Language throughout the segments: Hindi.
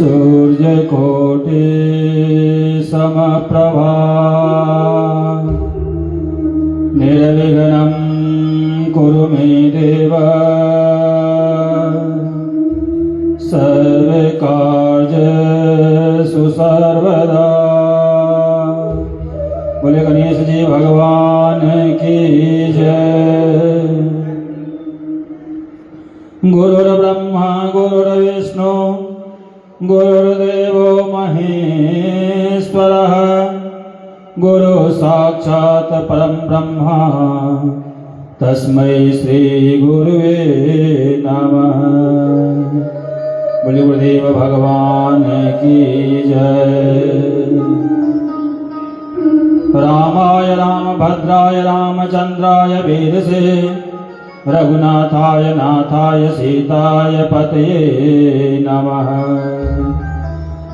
सूर्यकोटि समप्रभा निर्विघ्नं कुरु मे देव सर्वकार्येषु सर्वदा। बोले गणेश जी भगवान की जय। गुरुर्ब्रह्मा गुरुर्विष्णु गुरुर्देवो महेश्वरः गुरु साक्षात् परं ब्रह्मा तस्मै श्री गुरुवे नमः। बोले गुरुदेव भगवान की जय। रामाय रामभद्राय रामचंद्राय वेदसे रघुनाथाय नाथाय सीताय पतये नमः।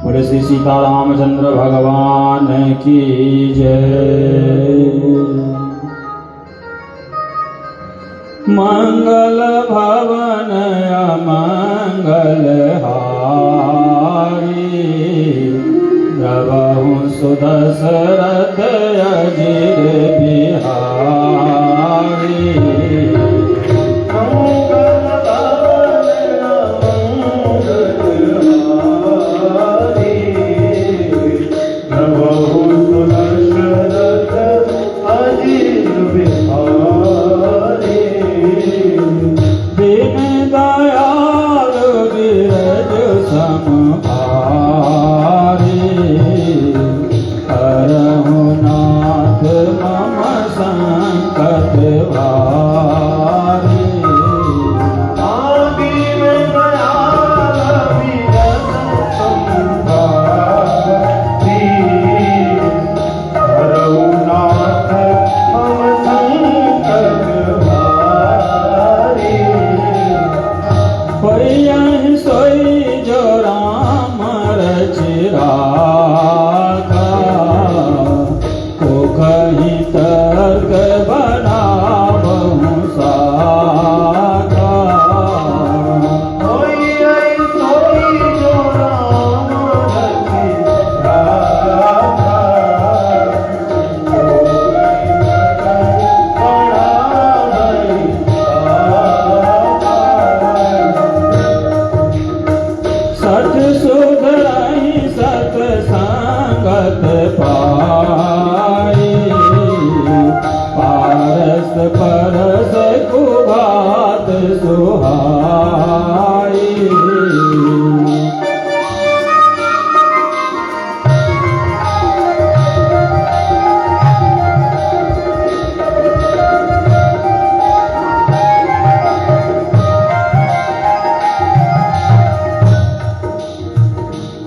बोले श्री सीतारामचंद्र भगवान की जय। मंगल भवन अमंगल हारी द्रवहु सुदशरथ अजिर बिहारी।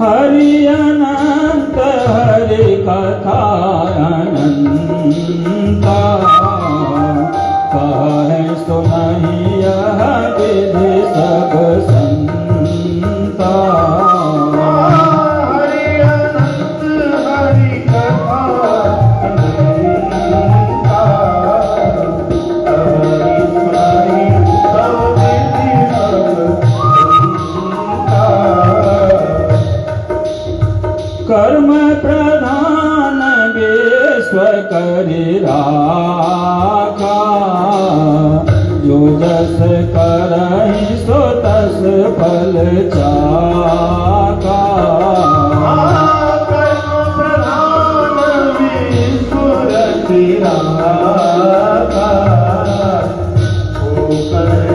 हरि अनंत हरि कथा अनंता कहे सुनहि यह विधि सब संता। हरि अनंत हरि कथा अनंता कहे सुनहि सब विधि सब संता। कर्म प्रधान विश्व करि राखा जो जस करहि सो तस फल चाखा। कर्म प्रधान विश्व करि राखा जो करहि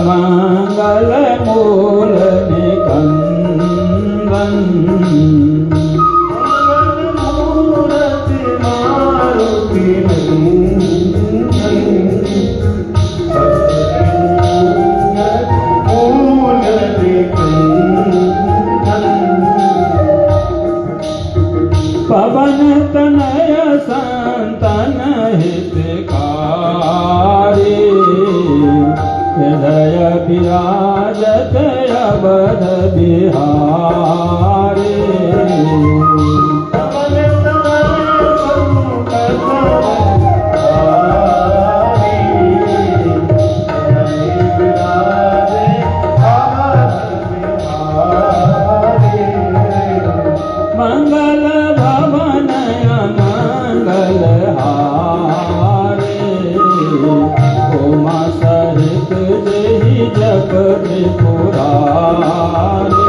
मंगल मूल निकंदन मूर्ति मारुति मूल निकंदन पवन तनय संतन हितकारी हृदय विराजत अवध बिहारी पवन तनय संतन मंगल भवन मंगल हारे उमा सहित जहि जप त्रिपुरारी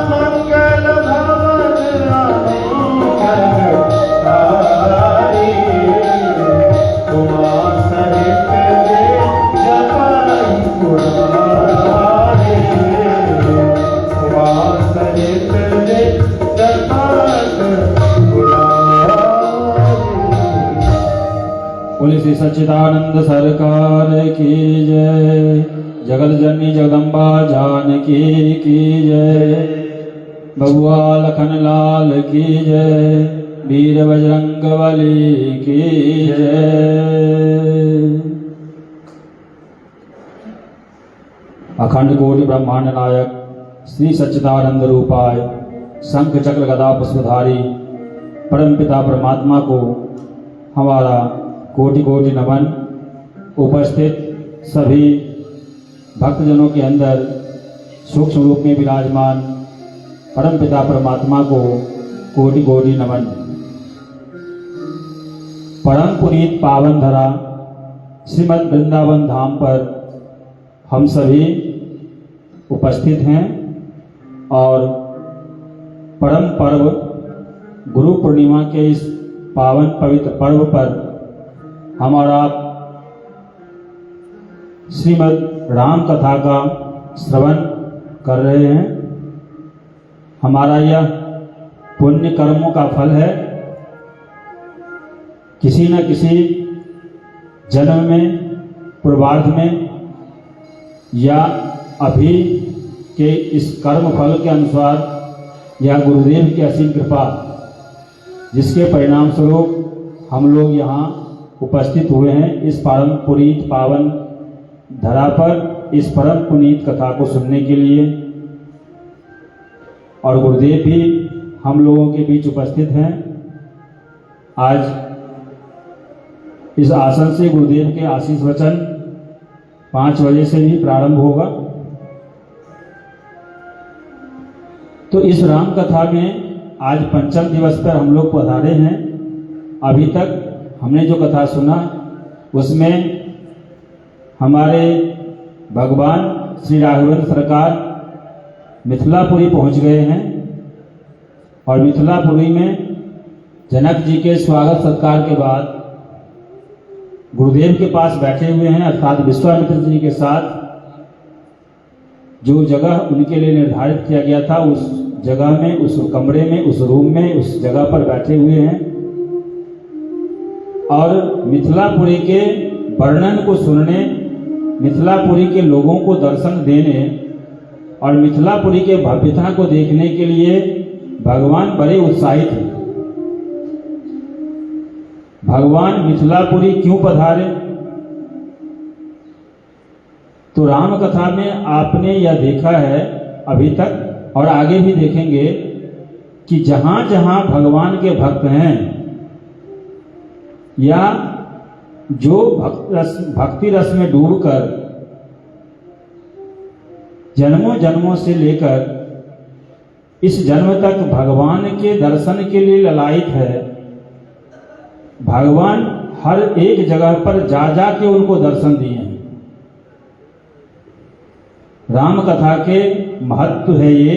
मंगल भवन मंगल हारे उमा सहित जप त्रिपुरारी उमा सहित बोले श्री सच्चिदानंद सरकार की जय। जगत जननी जगदम्बा जानकी की जय। बबुआ लखन लाल की जय। वीर बजरंग बली की जय। अखंड कोटि ब्रह्मांड नायक श्री सच्चिदानंद रूपाय शंख चक्र गदा पुष्पधारी परमपिता परमात्मा को हमारा कोटि कोटि नमन। उपस्थित सभी भक्तजनों के अंदर सूक्ष्म रूप में विराजमान परमपिता परमात्मा को कोटि कोटि नमन। परम पुनीत पावन धरा श्रीमद् वृंदावन धाम पर हम सभी उपस्थित हैं और परम पर्व गुरु पूर्णिमा के इस पावन पवित्र पर्व पर हमारा श्रीमद् राम कथा का श्रवण कर रहे हैं। हमारा यह पुण्य कर्मों का फल है। किसी न किसी जन्म में पूर्वार्ध में या अभी के इस कर्म फल के अनुसार या गुरुदेव की असीम कृपा जिसके परिणाम स्वरूप हम लोग यहाँ उपस्थित हुए हैं इस परम पुनीत पावन धरा पर इस परम पुनीत कथा को सुनने के लिए। और गुरुदेव भी हम लोगों के बीच उपस्थित हैं। आज इस आसन से गुरुदेव के आशीष वचन 5 बजे से ही प्रारंभ होगा। तो इस राम कथा में आज पंचम दिवस पर हम लोग पधारे हैं। अभी तक हमने जो कथा सुना उसमें हमारे भगवान श्री राघवेंद्र सरकार मिथिलापुरी पहुंच गए हैं और मिथिलापुरी में जनक जी के स्वागत सत्कार के बाद गुरुदेव के पास बैठे हुए हैं, अर्थात विश्वामित्र जी के साथ जो जगह उनके लिए निर्धारित किया गया था उस जगह में, उस कमरे में, उस रूम में, उस जगह पर बैठे हुए हैं और मिथिलापुरी के वर्णन को सुनने, मिथिलापुरी के लोगों को दर्शन देने और मिथिलापुरी के भव्यता को देखने के लिए भगवान बड़े उत्साहित हैं। भगवान मिथिलापुरी क्यों पधारे? तो राम कथा में आपने यह देखा है अभी तक और आगे भी देखेंगे कि जहां जहां भगवान के भक्त हैं या जो भक्ति रस में डूबकर जन्मों जन्मों से लेकर इस जन्म तक भगवान के दर्शन के लिए ललायित है, भगवान हर एक जगह पर जा जा के उनको दर्शन दिए हैं। राम कथा के महत्व है ये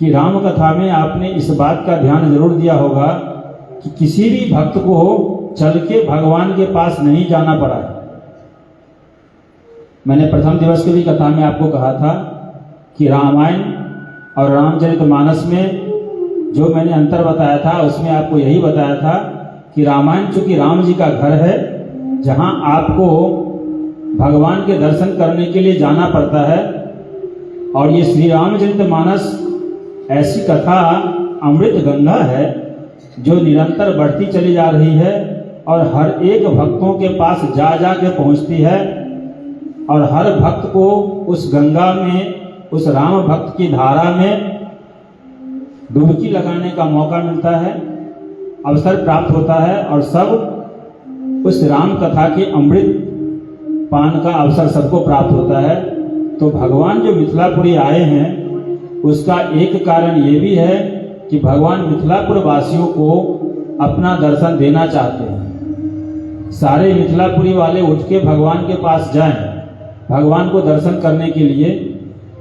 कि राम कथा में आपने इस बात का ध्यान जरूर दिया होगा कि किसी भी भक्त को चल के भगवान के पास नहीं जाना पड़ा है। मैंने प्रथम दिवस की भी कथा में आपको कहा था कि रामायण और रामचरितमानस में जो मैंने अंतर बताया था उसमें आपको यही बताया था कि रामायण चूंकि राम जी का घर है, जहां आपको भगवान के दर्शन करने के लिए जाना पड़ता है, और ये श्री रामचरितमानस ऐसी कथा अमृत गंगा है जो निरंतर बढ़ती चली जा रही है और हर एक भक्तों के पास जा जा के पहुँचती है, और हर भक्त को उस गंगा में, उस राम भक्त की धारा में डुबकी लगाने का मौका मिलता है, अवसर प्राप्त होता है, और सब उस राम कथा के अमृत पान का अवसर सबको प्राप्त होता है। तो भगवान जो मिथिलापुरी आए हैं उसका एक कारण ये भी है कि भगवान मिथिलापुर वासियों को अपना दर्शन देना चाहते हैं। सारे मिथिलापुरी वाले उठ के भगवान के पास जाएं भगवान को दर्शन करने के लिए।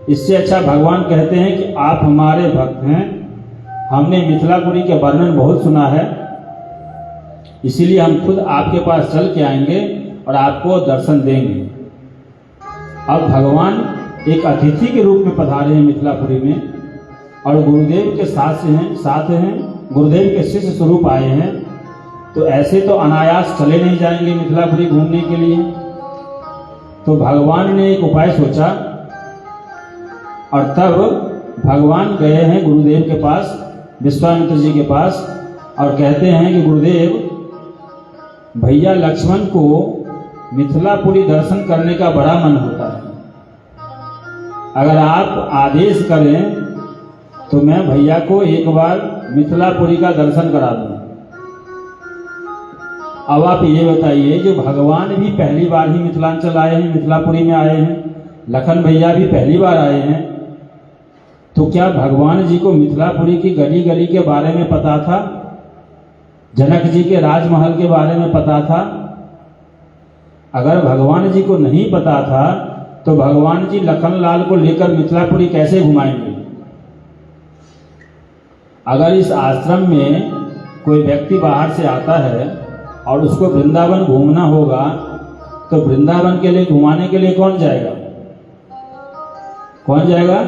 इससे अच्छा भगवान कहते हैं कि आप हमारे भक्त हैं, हमने मिथिलापुरी के वर्णन बहुत सुना है, इसीलिए हम खुद आपके पास चल के आएंगे और आपको दर्शन देंगे। अब भगवान एक अतिथि के रूप में पधारे हैं मिथिलापुरी में, और गुरुदेव के साथ हैं, गुरुदेव के शिष्य स्वरूप आए हैं। तो ऐसे तो अनायास चले नहीं जाएंगे मिथिलापुरी घूमने के लिए। तो भगवान ने एक उपाय सोचा, और तब भगवान गए हैं गुरुदेव के पास, विश्वामित्र जी के पास, और कहते हैं कि गुरुदेव, भैया लक्ष्मण को मिथिलापुरी दर्शन करने का बड़ा मन होता है, अगर आप आदेश करें तो मैं भैया को एक बार मिथिलापुरी का दर्शन करा दूं। अब आप ये बताइए, जो भगवान भी पहली बार ही मिथिलांचल आए हैं, मिथिलापुरी में आए हैं, लखन भैया भी पहली बार आए हैं, तो क्या भगवान जी को मिथिलापुरी की गली गली के बारे में पता था? जनक जी के राजमहल के बारे में पता था? अगर भगवान जी को नहीं पता था तो भगवान जी लखनलाल को लेकर मिथिलापुरी कैसे घुमाएंगे? अगर इस आश्रम में कोई व्यक्ति बाहर से आता है और उसको वृंदावन घूमना होगा, तो वृंदावन के लिए घुमाने के लिए कौन जाएगा? कौन जाएगा?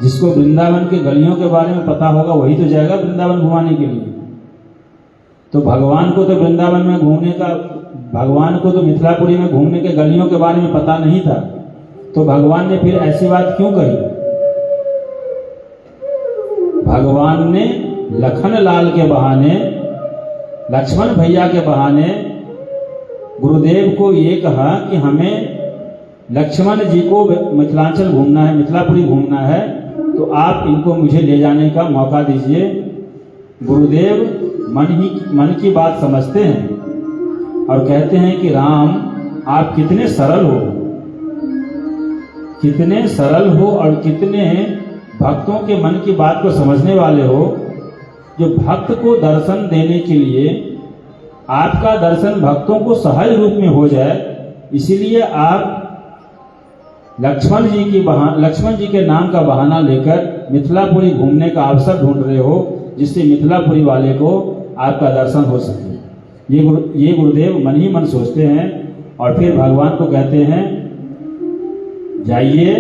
जिसको वृंदावन के गलियों के बारे में पता होगा वही तो जाएगा वृंदावन घुमाने के लिए। तो भगवान को तो वृंदावन में घूमने का, भगवान को तो मिथिलापुरी में घूमने के गलियों के बारे में पता नहीं था, तो भगवान ने फिर ऐसी बात क्यों कही? भगवान ने लखनलाल के बहाने, लक्ष्मण भैया के बहाने गुरुदेव को ये कहा कि हमें लक्ष्मण जी को मिथिलांचल घूमना है, मिथिलापुरी घूमना है, तो आप इनको मुझे ले जाने का मौका दीजिए। गुरुदेव मन की बात समझते हैं और कहते हैं कि राम, आप कितने सरल हो, कितने सरल हो और कितने भक्तों के मन की बात को समझने वाले हो। जो भक्त को दर्शन देने के लिए आपका दर्शन भक्तों को सहज रूप में हो जाए, इसीलिए आप लक्ष्मण जी के नाम का बहाना लेकर मिथिलापुरी घूमने का अवसर ढूंढ रहे हो, जिससे मिथिलापुरी वाले को आपका दर्शन हो सके। ये गुरुदेव मन ही मन सोचते हैं, और फिर भगवान को कहते हैं जाइए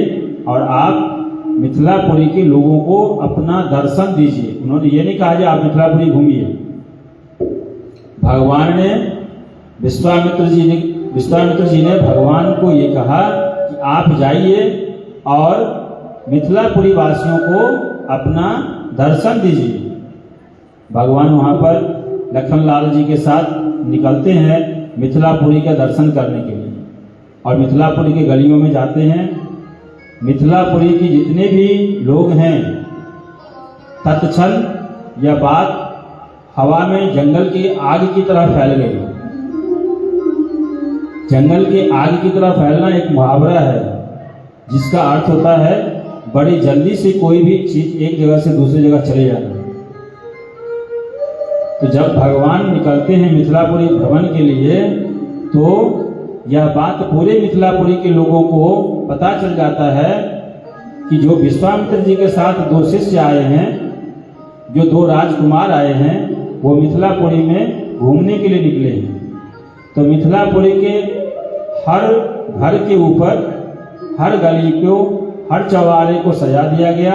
और आप मिथिलापुरी के लोगों को अपना दर्शन दीजिए। उन्होंने ये नहीं कहा कि आप मिथिलापुरी घूमिए। भगवान ने विश्वामित्र जी ने भगवान को ये कहा कि आप जाइए और मिथिलापुरी वासियों को अपना दर्शन दीजिए। भगवान वहाँ पर लखनलाल जी के साथ निकलते हैं मिथिलापुरी का दर्शन करने के लिए, और मिथिलापुरी के गलियों में जाते हैं। मिथिलापुरी के जितने भी लोग हैं, तत्क्षण यह बात हवा में जंगल की आग की तरह फैल गई। जंगल की आग की तरह फैलना एक मुहावरा है, जिसका अर्थ होता है बड़ी जल्दी से कोई भी चीज एक जगह से दूसरी जगह चले जाना। तो जब भगवान निकलते हैं मिथिलापुरी भ्रमण के लिए, तो यह बात पूरे मिथिलापुरी के लोगों को पता चल जाता है कि जो विश्वामित्र जी के साथ दो शिष्य आए हैं, जो दो राजकुमार आए हैं, वो मिथिलापुरी में घूमने के लिए निकले हैं। तो मिथिलापुरी के हर घर के ऊपर हर गली को, हर चौबारे को सजा दिया गया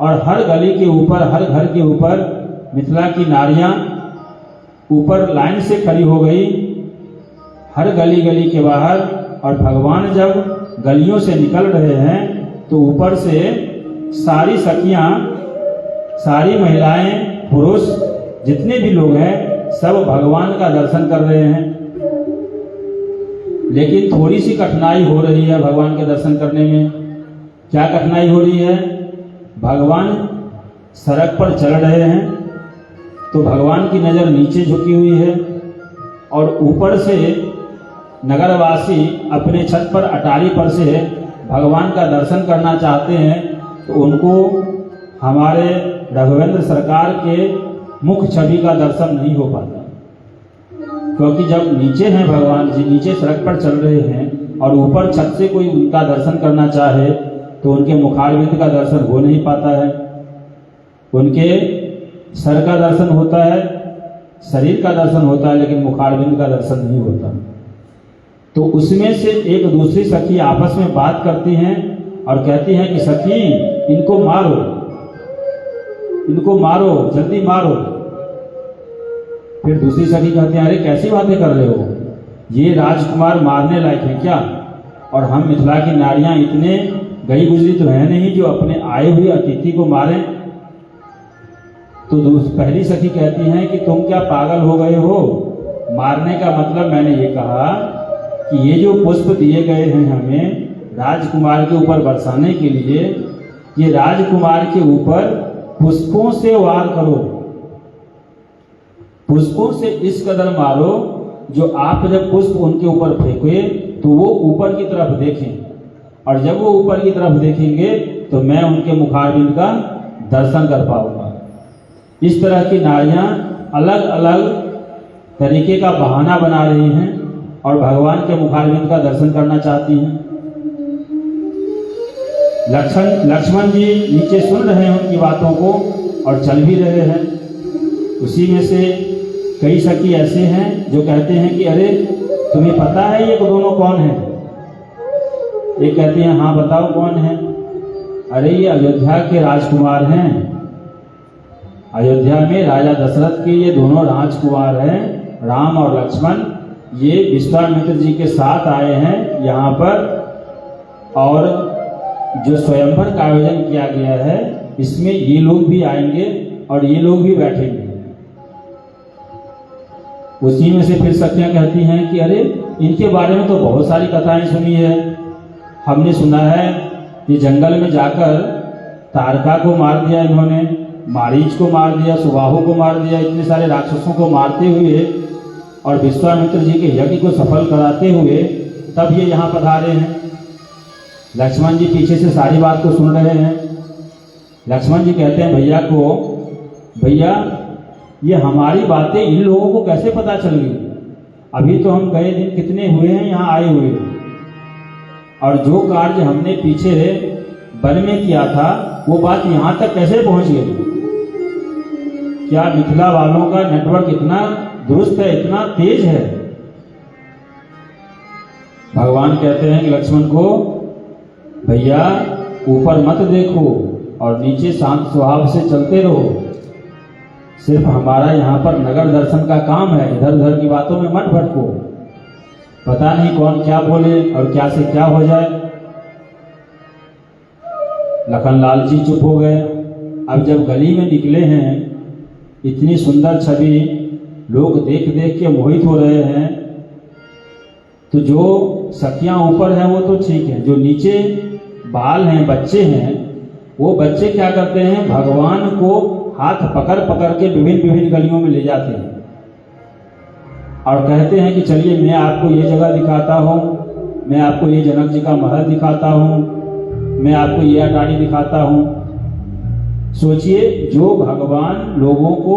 और हर गली के ऊपर, हर घर के ऊपर मिथिला की नारियां ऊपर लाइन से खड़ी हो गई, हर गली गली के बाहर। और भगवान जब गलियों से निकल रहे हैं तो ऊपर से सारी सखियां, सारी महिलाएं, पुरुष, जितने भी लोग हैं सब भगवान का दर्शन कर रहे हैं। लेकिन थोड़ी सी कठिनाई हो रही है भगवान के दर्शन करने में। क्या कठिनाई हो रही है? भगवान सड़क पर चल रहे हैं तो भगवान की नज़र नीचे झुकी हुई है और ऊपर से नगरवासी अपने छत पर, अटारी पर से भगवान का दर्शन करना चाहते हैं तो उनको हमारे राघवेंद्र सरकार के मुख्य छवि का दर्शन नहीं हो पाता, क्योंकि जब नीचे हैं भगवान जी, नीचे सड़क पर चल रहे हैं और ऊपर छत से कोई उनका दर्शन करना चाहे तो उनके मुखारविंद का दर्शन हो नहीं पाता है। उनके सर का दर्शन होता है, शरीर का दर्शन होता है, लेकिन मुखारविंद का दर्शन नहीं होता। तो उसमें से एक दूसरी सखी आपस में बात करती हैं और कहती हैं कि सखी इनको मारो, इनको मारो, जल्दी मारो। फिर दूसरी सखी कहती हैं अरे कैसी बातें कर रहे हो, ये राजकुमार मारने लायक है क्या? और हम मिथिला की नारियां इतने गई गुजरी तो है नहीं जो अपने आए हुए अतिथि को मारें। तो पहली सखी कहती हैं कि तुम क्या पागल हो गए हो? मारने का मतलब मैंने ये कहा कि ये जो पुष्प दिए गए हैं हमें राजकुमार के ऊपर बरसाने के लिए, ये राजकुमार के ऊपर पुष्पों से वार करो, पुष्पों से इस कदर मारो जो आप जब पुष्प उनके ऊपर फेंके तो वो ऊपर की तरफ देखें, और जब वो ऊपर की तरफ देखेंगे तो मैं उनके मुखारविंद का दर्शन कर पाऊंगा। इस तरह की नारियां अलग अलग तरीके का बहाना बना रही हैं और भगवान के मुखारविंद का दर्शन करना चाहती हैं। लक्ष्मण जी नीचे सुन रहे हैं उनकी बातों को और चल भी रहे हैं। उसी में से कई सखी ऐसे हैं जो कहते हैं कि अरे तुम्हें पता है ये दोनों कौन है? एक कहती हैं हाँ बताओ कौन है? अरे ये अयोध्या के राजकुमार हैं, अयोध्या में राजा दशरथ के ये दोनों राजकुमार हैं, राम और लक्ष्मण। ये विश्वामित्र जी के साथ आए हैं यहाँ पर, और जो स्वयंवर का आयोजन किया गया है इसमें ये लोग भी आएंगे और ये लोग भी बैठेंगे। उसी में से फिर सखियां कहती हैं कि अरे इनके बारे में तो बहुत सारी कथाएं सुनी है, हमने सुना है कि जंगल में जाकर तारका को मार दिया इन्होंने, मारीच को मार दिया, सुबाहु को मार दिया, इतने सारे राक्षसों को मारते हुए और विश्वामित्र जी के यज्ञ को सफल कराते हुए तब ये यहाँ पधारे हैं। लक्ष्मण जी पीछे से सारी बात को सुन रहे हैं। लक्ष्मण जी कहते हैं भैया को, भैया ये हमारी बातें इन लोगों को कैसे पता चल गई? अभी तो हम गए दिन कितने हुए हैं यहाँ आए हुए, और जो कार्य हमने पीछे वन में किया था वो बात यहाँ तक कैसे पहुँच गई? क्या मिथिला वालों का नेटवर्क इतना दुरुस्त है, इतना तेज है? भगवान कहते हैं कि लक्ष्मण को, भैया ऊपर मत देखो और नीचे शांत स्वभाव से चलते रहो, सिर्फ हमारा यहाँ पर नगर दर्शन का काम है, इधर उधर की बातों में मत भटको, पता नहीं कौन क्या बोले और क्या से क्या हो जाए। लखनलाल जी चुप हो गए। अब जब गली में निकले हैं, इतनी सुंदर छवि लोग देख देख के मोहित हो रहे हैं, तो जो सखियां ऊपर हैं वो तो ठीक है, जो नीचे बाल हैं, बच्चे हैं, वो बच्चे क्या करते हैं, भगवान को हाथ पकड़ पकड़ के विभिन्न विभिन्न गलियों में ले जाते हैं और कहते हैं कि चलिए मैं आपको ये जगह दिखाता हूँ, मैं आपको ये जनक जी का महल दिखाता हूँ, मैं आपको ये अटारी दिखाता हूँ। सोचिए, जो भगवान लोगों को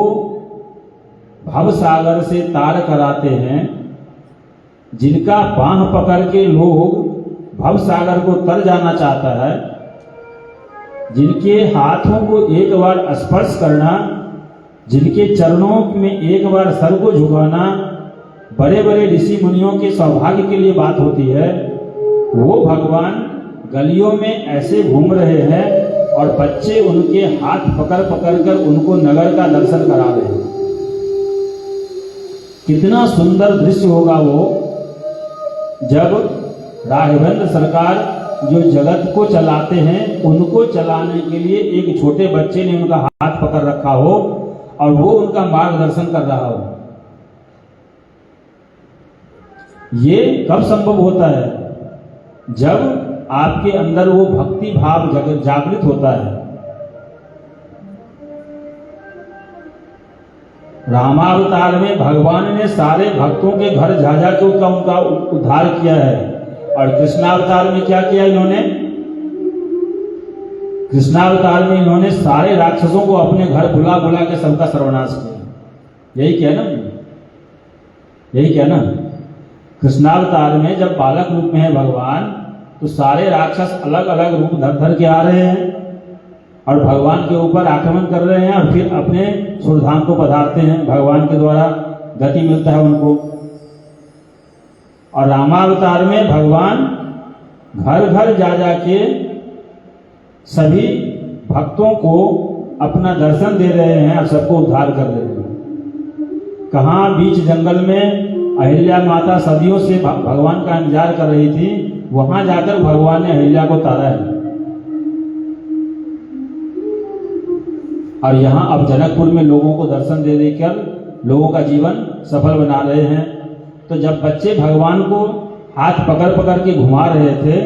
भव सागर से तार कराते हैं, जिनका बांह पकड़ के लोग भव सागर को तर जाना चाहता है, जिनके हाथों को एक बार स्पर्श करना, जिनके चरणों में एक बार सर को झुकाना बड़े बड़े ऋषि मुनियों के सौभाग्य के लिए बात होती है, वो भगवान गलियों में ऐसे घूम रहे हैं और बच्चे उनके हाथ पकड़ पकड़ कर उनको नगर का दर्शन करा रहे हैं। कितना सुंदर दृश्य होगा वो, जब राघवेंद्र सरकार जो जगत को चलाते हैं उनको चलाने के लिए एक छोटे बच्चे ने उनका हाथ पकड़ रखा हो और वो उनका मार्गदर्शन कर रहा हो। ये कब संभव होता है? जब आपके अंदर वो भक्ति भाव जागृत होता है। रामावतार में भगवान ने सारे भक्तों के घर जा जा के उनका उद्धार किया है, और कृष्णावतार में क्या किया इन्होंने? कृष्णावतार में इन्होंने सारे राक्षसों को अपने घर बुला बुला के सबका सर्वनाश किया। यही क्या ना, यही क्या ना। कृष्णावतार में जब बालक रूप में है भगवान, तो सारे राक्षस अलग अलग रूप धर धर के आ रहे हैं और भगवान के ऊपर आक्रमण कर रहे हैं और फिर अपने सुरधाम को पधारते हैं। भगवान के द्वारा गति मिलता है उनको। और रामावतार में भगवान घर घर जा जा के सभी भक्तों को अपना दर्शन दे रहे हैं और सबको उद्धार कर रहे हैं। कहाँ बीच जंगल में अहिल्या माता सदियों से भगवान का इंतजार कर रही थी, वहां जाकर भगवान ने अहिल्या को तारा है। और यहाँ अब जनकपुर में लोगों को दर्शन दे देकर लोगों का जीवन सफल बना रहे हैं। तो जब बच्चे भगवान को हाथ पकड़ पकड़ के घुमा रहे थे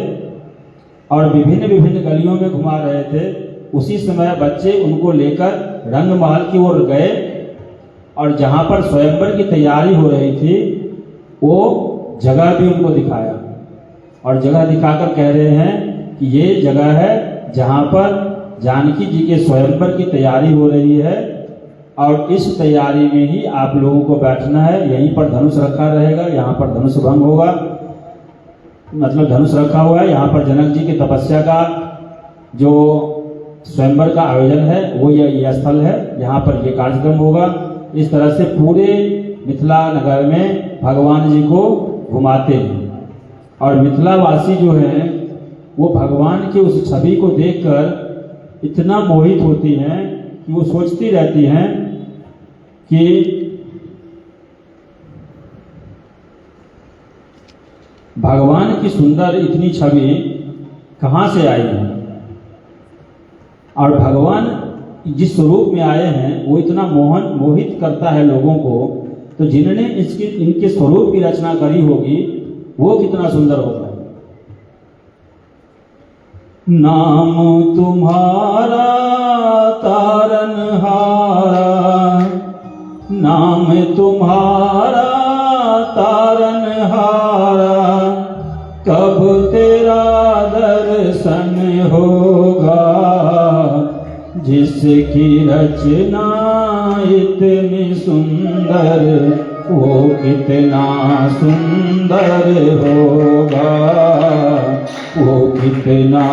और विभिन्न विभिन्न गलियों में घुमा रहे थे, उसी समय बच्चे उनको लेकर रंगमहल की ओर गए और जहाँ पर स्वयंवर की तैयारी हो रही थी वो जगह भी उनको दिखाया। और जगह दिखाकर कह रहे हैं कि ये जगह है जहाँ पर जानकी जी के स्वयंवर की तैयारी हो रही है और इस तैयारी में ही आप लोगों को बैठना है। यहीं पर धनुष रखा रहेगा, यहाँ पर धनुष भंग होगा, मतलब धनुष रखा हुआ है। यहाँ पर जनक जी की तपस्या का जो स्वयंवर का आयोजन है वो ये स्थल है, यहाँ पर ये कार्यक्रम होगा। इस तरह से पूरे मिथिला नगर में भगवान जी को घुमाते हैं। और मिथिलावासी जो हैं वो भगवान की उस छवि को देखकर इतना मोहित होती हैं कि वो सोचती रहती हैं कि भगवान की सुंदर इतनी छवि कहाँ से आई है, और भगवान जिस स्वरूप में आए हैं वो इतना मोहित करता है लोगों को। तो जिन्होंने इनके स्वरूप की रचना करी होगी वो कितना सुंदर होगा। नाम तुम्हारा तारनहारा, नाम तुम्हारा तारनहारा, कब तेरा दर्शन होगा, जिसकी रचना इतनी सुंदर वो कितना सुंदर होगा, वो कितना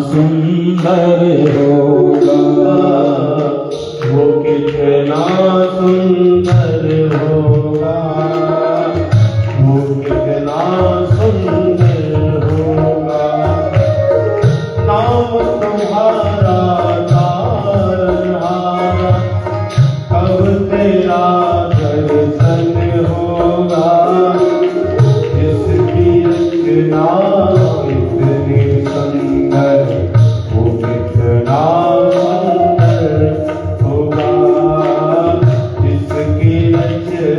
सुंदर होगा, वो कितना सुंदर होगा, वो कितना सुंदर होगा। नाम तुम्हारा तारनहारा, कब तेरा दर्शन होगा, जिसकी रचना इतनी सुंदर वो कितना सुंदर होगा, जिसकी रचना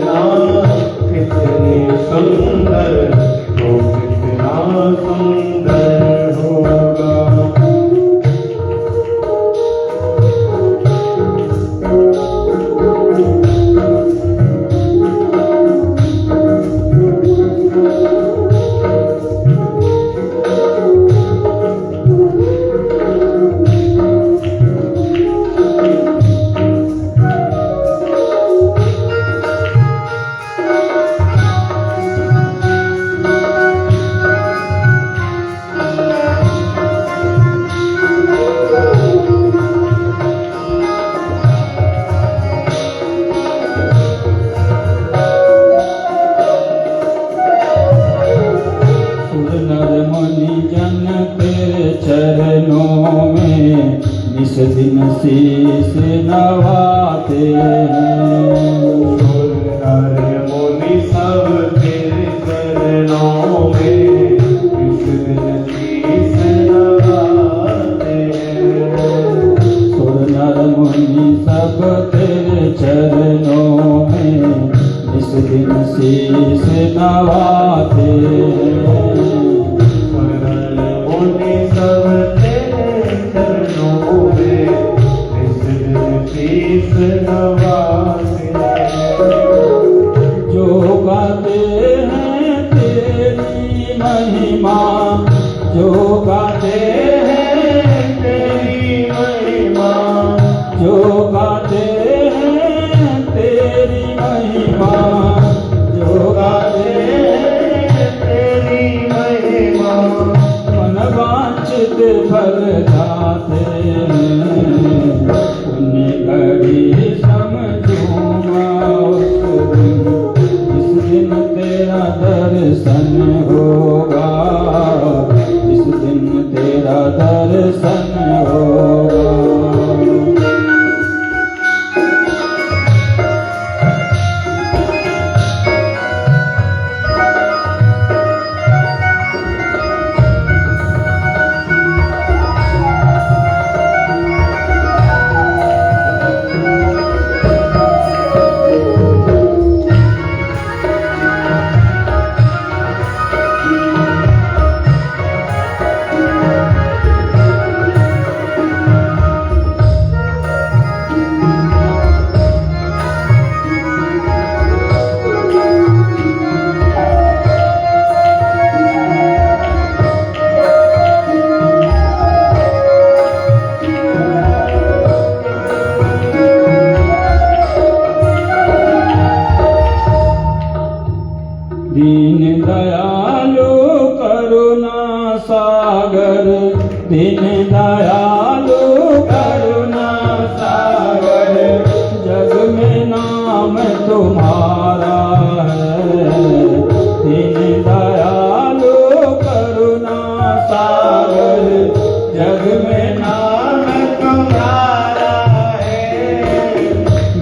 तेरे चरणों में निस दिन शीस नवाते हैं। सुर नर मुनि सब तेरे चरणों में इस दिन शीस नवाते हैं। सुर नर मुनि सब तेरे चरणों में निस दिन शीस नवाते हैं। मुनि सब तेरे चरणों में इस दिन शीस नवाते हैं। जो गाते हैं तेरी महिमा, जो गाते हैं तेरी महिमा, जो गाते हैं तेरी महिमा, जो गाते हैं तेरी महिमा, मन वांछित फल दाते हैं। पुण्य घड़ी समझूंगा उस दिन, जिस दिन तेरा दर्शन होगा, जिस दिन तेरा दर्शन होगा। दीन दयालु करुणा सागर, दीन दयालु करुणा सागर, जग में नाम तुम्हारा है। दीन दयालु करुणा सागर, जग में नाम तुम्हारा है।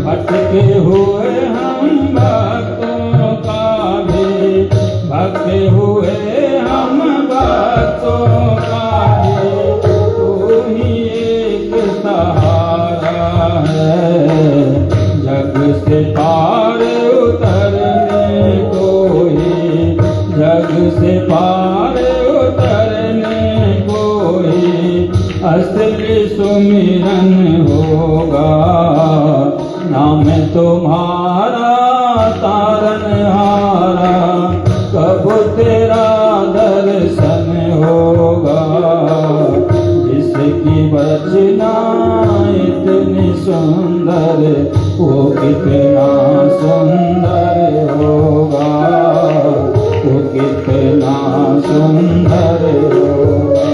भटके हुए हम भक्तों का भी, भटके हुए हम भक्तों का भी, तू ही एक सहारा है। जग से पार उतरने को ही, जग से पार उतरने को ही असली सुमिरन होगा। नाम तुम्हारा तारनहारा, कब तेरा दर्शन होगा। जिसकी रचना इतनी सुंदर, वो कितना सुंदर होगा, वो कितना सुंदर होगा।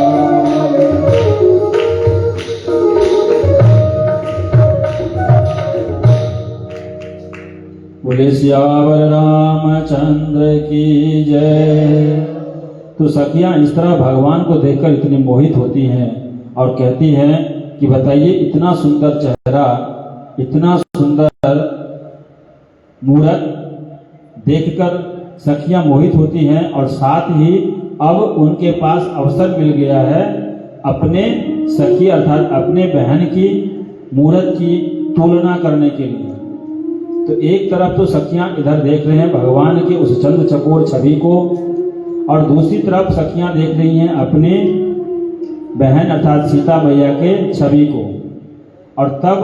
बोले सियावर रामचंद्र की जय। तो सखियां इस तरह भगवान को देखकर इतनी मोहित होती हैं और कहती हैं कि बताइए, इतना सुंदर चेहरा, इतना सुंदर मूरत देखकर सखियां मोहित होती हैं। और साथ ही अब उनके पास अवसर मिल गया है अपने सखी अर्थात अपने बहन की मूरत की तुलना करने के लिए। तो एक तरफ तो सखियां इधर देख रहे हैं भगवान के उस चंद्र चकोर छवि को, और दूसरी तरफ सखियां देख रही हैं अपने बहन अर्थात सीता मैया के छवि को। और तब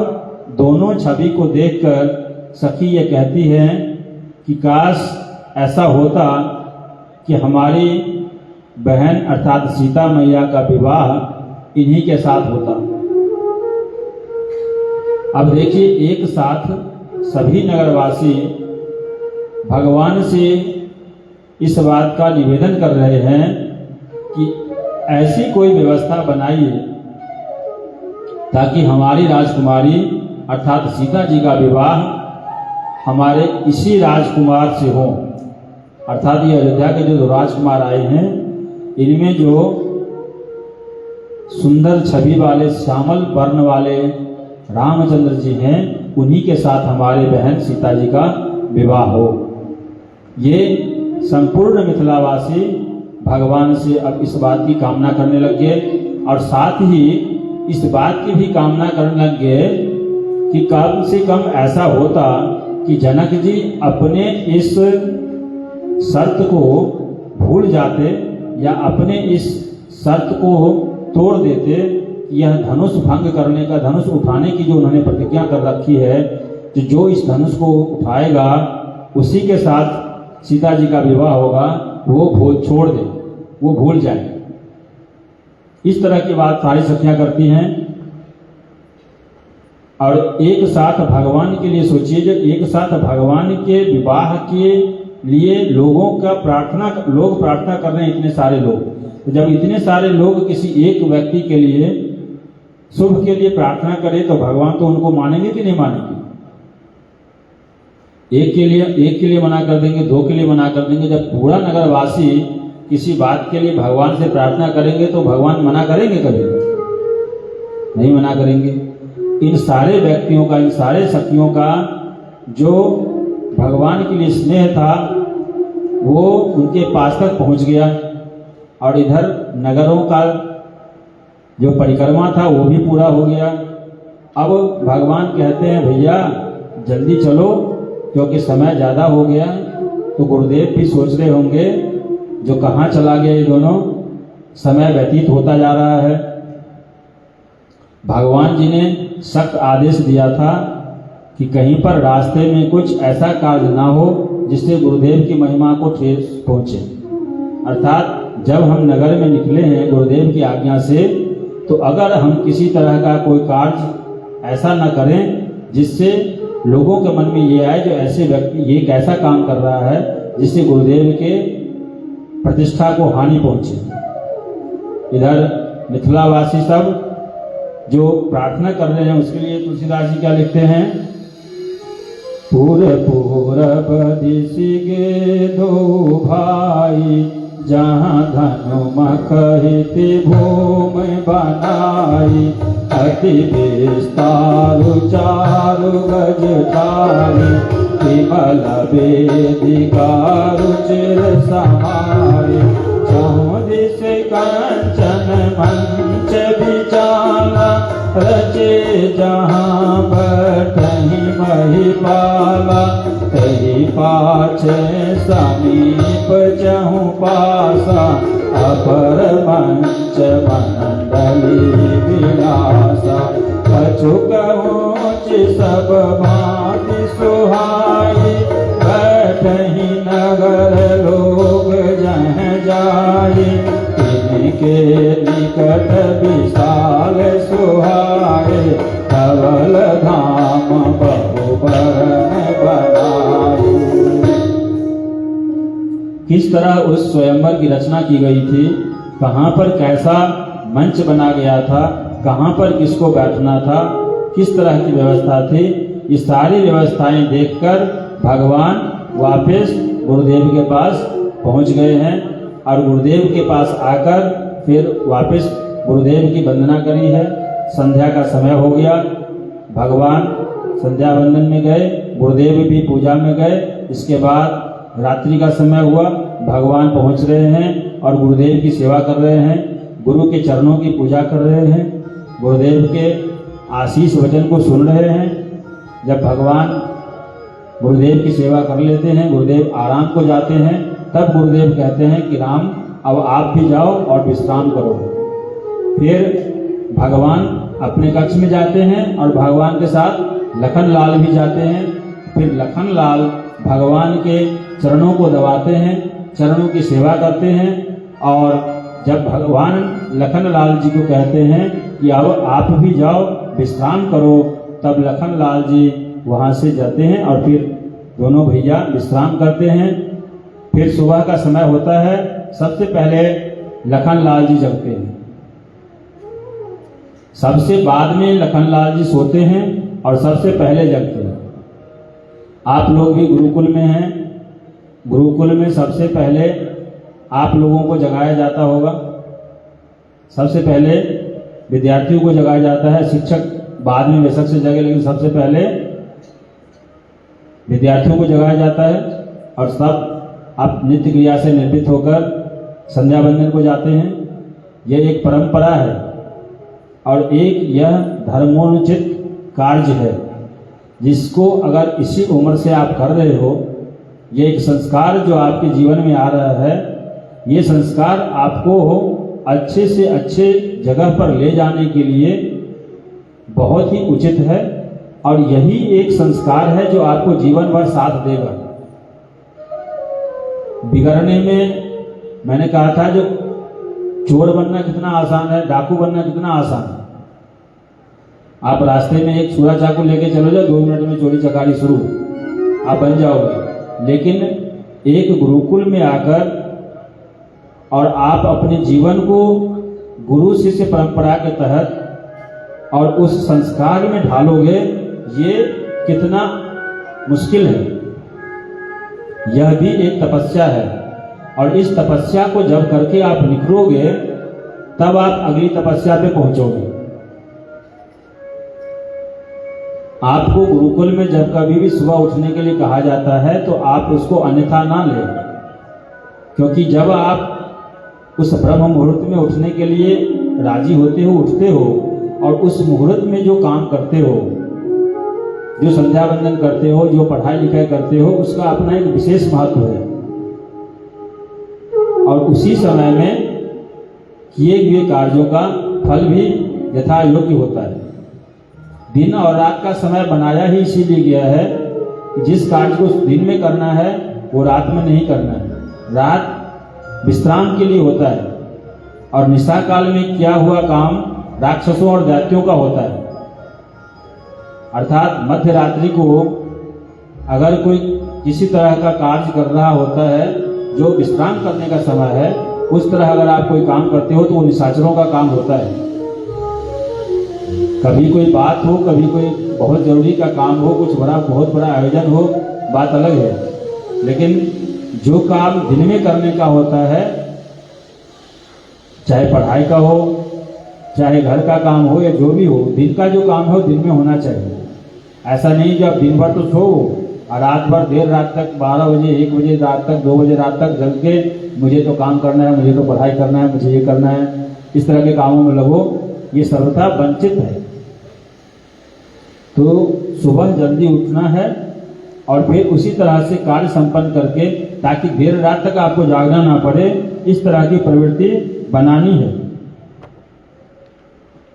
दोनों छवि को देखकर सखी ये कहती है कि काश ऐसा होता कि हमारी बहन अर्थात सीता मैया का विवाह इन्हीं के साथ होता। अब देखिए, एक साथ सभी नगरवासी भगवान से इस बात का निवेदन कर रहे हैं कि ऐसी कोई व्यवस्था बनाइए ताकि हमारी राजकुमारी अर्थात सीता जी का विवाह हमारे इसी राजकुमार से हो। अर्थात ये अयोध्या के जो राजकुमार आए हैं, इनमें जो सुंदर छवि वाले श्यामल वर्ण वाले रामचंद्र जी हैं, उन्हीं के साथ हमारे बहन सीता जी का विवाह हो। ये संपूर्ण मिथिलावासी भगवान से अब इस बात की कामना करने लग गए और साथ ही इस बात की भी कामना करने लग गए कि कम से कम ऐसा होता कि जनक जी अपने इस शर्त को भूल जाते या अपने इस शर्त को तोड़ देते। यह धनुष भंग करने का, धनुष उठाने की जो उन्होंने प्रतिज्ञा कर रखी है, जो इस धनुष को उठाएगा उसी के साथ सीता जी का विवाह होगा, वो छोड़ दे, वो भूल जाए। इस तरह की बात सारी सखियां करती हैं। और एक साथ भगवान के लिए सोचिए, जब एक साथ भगवान के विवाह के लिए लोग प्रार्थना कर रहे हैं, इतने सारे लोग, तो जब इतने सारे लोग किसी एक व्यक्ति के लिए शुभ के लिए प्रार्थना करें तो भगवान तो उनको मानेंगे कि नहीं मानेंगे? एक के लिए मना कर देंगे, दो के लिए मना कर देंगे। जब पूरा नगरवासी किसी बात के लिए भगवान से प्रार्थना करेंगे तो भगवान मना करेंगे? कभी नहीं मना करेंगे। इन सारे व्यक्तियों का, इन सारे सखियों का जो भगवान के लिए स्नेह था वो उनके पास तक पहुंच गया और इधर नगरों का जो परिक्रमा था वो भी पूरा हो गया। अब भगवान कहते हैं भैया जल्दी चलो क्योंकि समय ज़्यादा हो गया। तो गुरुदेव भी सोच रहे होंगे जो कहाँ चला गया ये दोनों, समय व्यतीत होता जा रहा है। भगवान जी ने सख्त आदेश दिया था कि कहीं पर रास्ते में कुछ ऐसा कार्य ना हो जिससे गुरुदेव की महिमा को ठेस पहुंचे। अर्थात जब हम नगर में निकले हैं गुरुदेव की आज्ञा से, तो अगर हम किसी तरह का कोई कार्य ऐसा न करें जिससे लोगों के मन में ये आए जो ऐसे व्यक्ति ये कैसा काम कर रहा है जिससे गुरुदेव के प्रतिष्ठा को हानि पहुंचे। इधर मिथिलावासी सब जो प्रार्थना कर रहे हैं उसके लिए तुलसीदास जी क्या लिखते हैं? पूरब दिशिगे दो भाई, जहाँ धनुम कहिति भूमि बनाई, अति विस्तारु चारु गज ठाई, विमल वेदिका रुचिर समाई, चहुँ दिस कंचन मंच बिचाला, रचे जहाँ बैठहि महिपाला, तहि पाछे समीप चहुँ पासा, अपर मंच मंडली विलासा, कछुक ऊँच सब भांति सुहाई, बैठहि नगर लोग जह जाई, तिनके निकट विशाल सुहाए, धवल धाम बहुबरन बनाई। किस तरह उस स्वयंवर की रचना की गई थी, कहाँ पर कैसा मंच बना गया था, कहाँ पर किसको बैठना था, किस तरह की व्यवस्था थी, ये सारी व्यवस्थाएं देखकर भगवान वापस गुरुदेव के पास पहुंच गए हैं और गुरुदेव के पास आकर फिर वापस गुरुदेव की वंदना करी है। संध्या का समय हो गया, भगवान संध्या वंदन में गए, गुरुदेव भी पूजा में गए। इसके बाद रात्रि का समय हुआ, भगवान पहुंच रहे हैं और गुरुदेव की सेवा कर रहे हैं, गुरु के चरणों की पूजा कर रहे हैं, गुरुदेव के आशीष वचन को सुन रहे हैं। जब भगवान गुरुदेव की सेवा कर लेते हैं, गुरुदेव आराम को जाते हैं, तब गुरुदेव कहते हैं कि राम अब आप भी जाओ और विश्राम करो। फिर भगवान अपने कक्ष में जाते हैं और भगवान के साथ लखन लाल भी जाते हैं। फिर लखन लाल भगवान के चरणों को दबाते हैं, चरणों की सेवा करते हैं और जब भगवान लखन लाल जी को कहते हैं कि अब आप भी जाओ विश्राम करो, तब लखन लाल जी वहाँ से जाते हैं और फिर दोनों भैया विश्राम करते हैं। फिर सुबह का समय होता है, सबसे पहले लखन लाल जी जगते हैं, सबसे बाद में लखन लाल जी सोते हैं और सबसे पहले जगते हैं। आप लोग भी गुरुकुल में हैं, गुरुकुल में सबसे पहले आप लोगों को जगाया जाता होगा। सबसे पहले विद्यार्थियों को जगाया जाता है, शिक्षक बाद में बेशक से जगे, लेकिन सबसे पहले विद्यार्थियों को जगाया जाता है। और सब अब नित्य क्रिया से निर्मित होकर संध्या वंदन को जाते हैं। यह एक परंपरा है और एक यह धर्मोचित कार्य है, जिसको अगर इसी उम्र से आप कर रहे हो, ये एक संस्कार जो आपके जीवन में आ रहा है, ये संस्कार आपको अच्छे से अच्छे जगह पर ले जाने के लिए बहुत ही उचित है। और यही एक संस्कार है जो आपको जीवन भर साथ देगा। बिगड़ने में मैंने कहा था, जो चोर बनना कितना आसान है, डाकू बनना कितना आसान है। आप रास्ते में एक छुरा चाकू लेके चलो जाओ, 2 मिनट में चोरी चकारी शुरू, आप बन जाओगे। लेकिन एक गुरुकुल में आकर और आप अपने जीवन को गुरु शिष्य परंपरा के तहत और उस संस्कार में ढालोगे, ये कितना मुश्किल है। यह भी एक तपस्या है और इस तपस्या को जब करके आप निखरोगे, तब आप अगली तपस्या पे पहुंचोगे। आपको गुरुकुल में जब कभी भी सुबह उठने के लिए कहा जाता है तो आप उसको अन्यथा ना लें, क्योंकि जब आप उस ब्रह्म मुहूर्त में उठने के लिए राजी होते हो, उठते हो, और उस मुहूर्त में जो काम करते हो, जो संध्या वंदन करते हो, जो पढ़ाई लिखाई करते हो, उसका अपना एक विशेष महत्व है। और उसी समय में किए हुए कार्यों का फल भी यथा योग्य होता है। दिन और रात का समय बनाया ही इसीलिए गया है कि जिस कार्य को दिन में करना है वो रात में नहीं करना है। रात विश्राम के लिए होता है और निशा काल में किया हुआ काम राक्षसों और दैत्यों का होता है। अर्थात मध्य रात्रि को अगर कोई किसी तरह का कार्य कर रहा होता है जो विश्राम करने का समय है, उस तरह अगर आप कोई काम करते हो तो वो निशाचरों का काम होता है। कभी कोई बात हो, कभी कोई बहुत जरूरी का काम हो, कुछ बड़ा बहुत बड़ा आयोजन हो, बात अलग है। लेकिन जो काम दिन में करने का होता है, चाहे पढ़ाई का हो, चाहे घर का काम हो या जो भी हो, दिन का जो काम हो दिन में होना चाहिए। ऐसा नहीं कि आप दिन भर तो सो और रात भर देर रात तक 12 बजे 1 बजे रात तक 2 बजे रात तक जग के मुझे तो काम करना है, मुझे तो पढ़ाई करना है, मुझे ये करना है, इस तरह के कामों में लगो, ये सर्वथा वंचित है। तो सुबह जल्दी उठना है और फिर उसी तरह से कार्य संपन्न करके, ताकि देर रात तक आपको जागना ना पड़े, इस तरह की प्रवृत्ति बनानी है,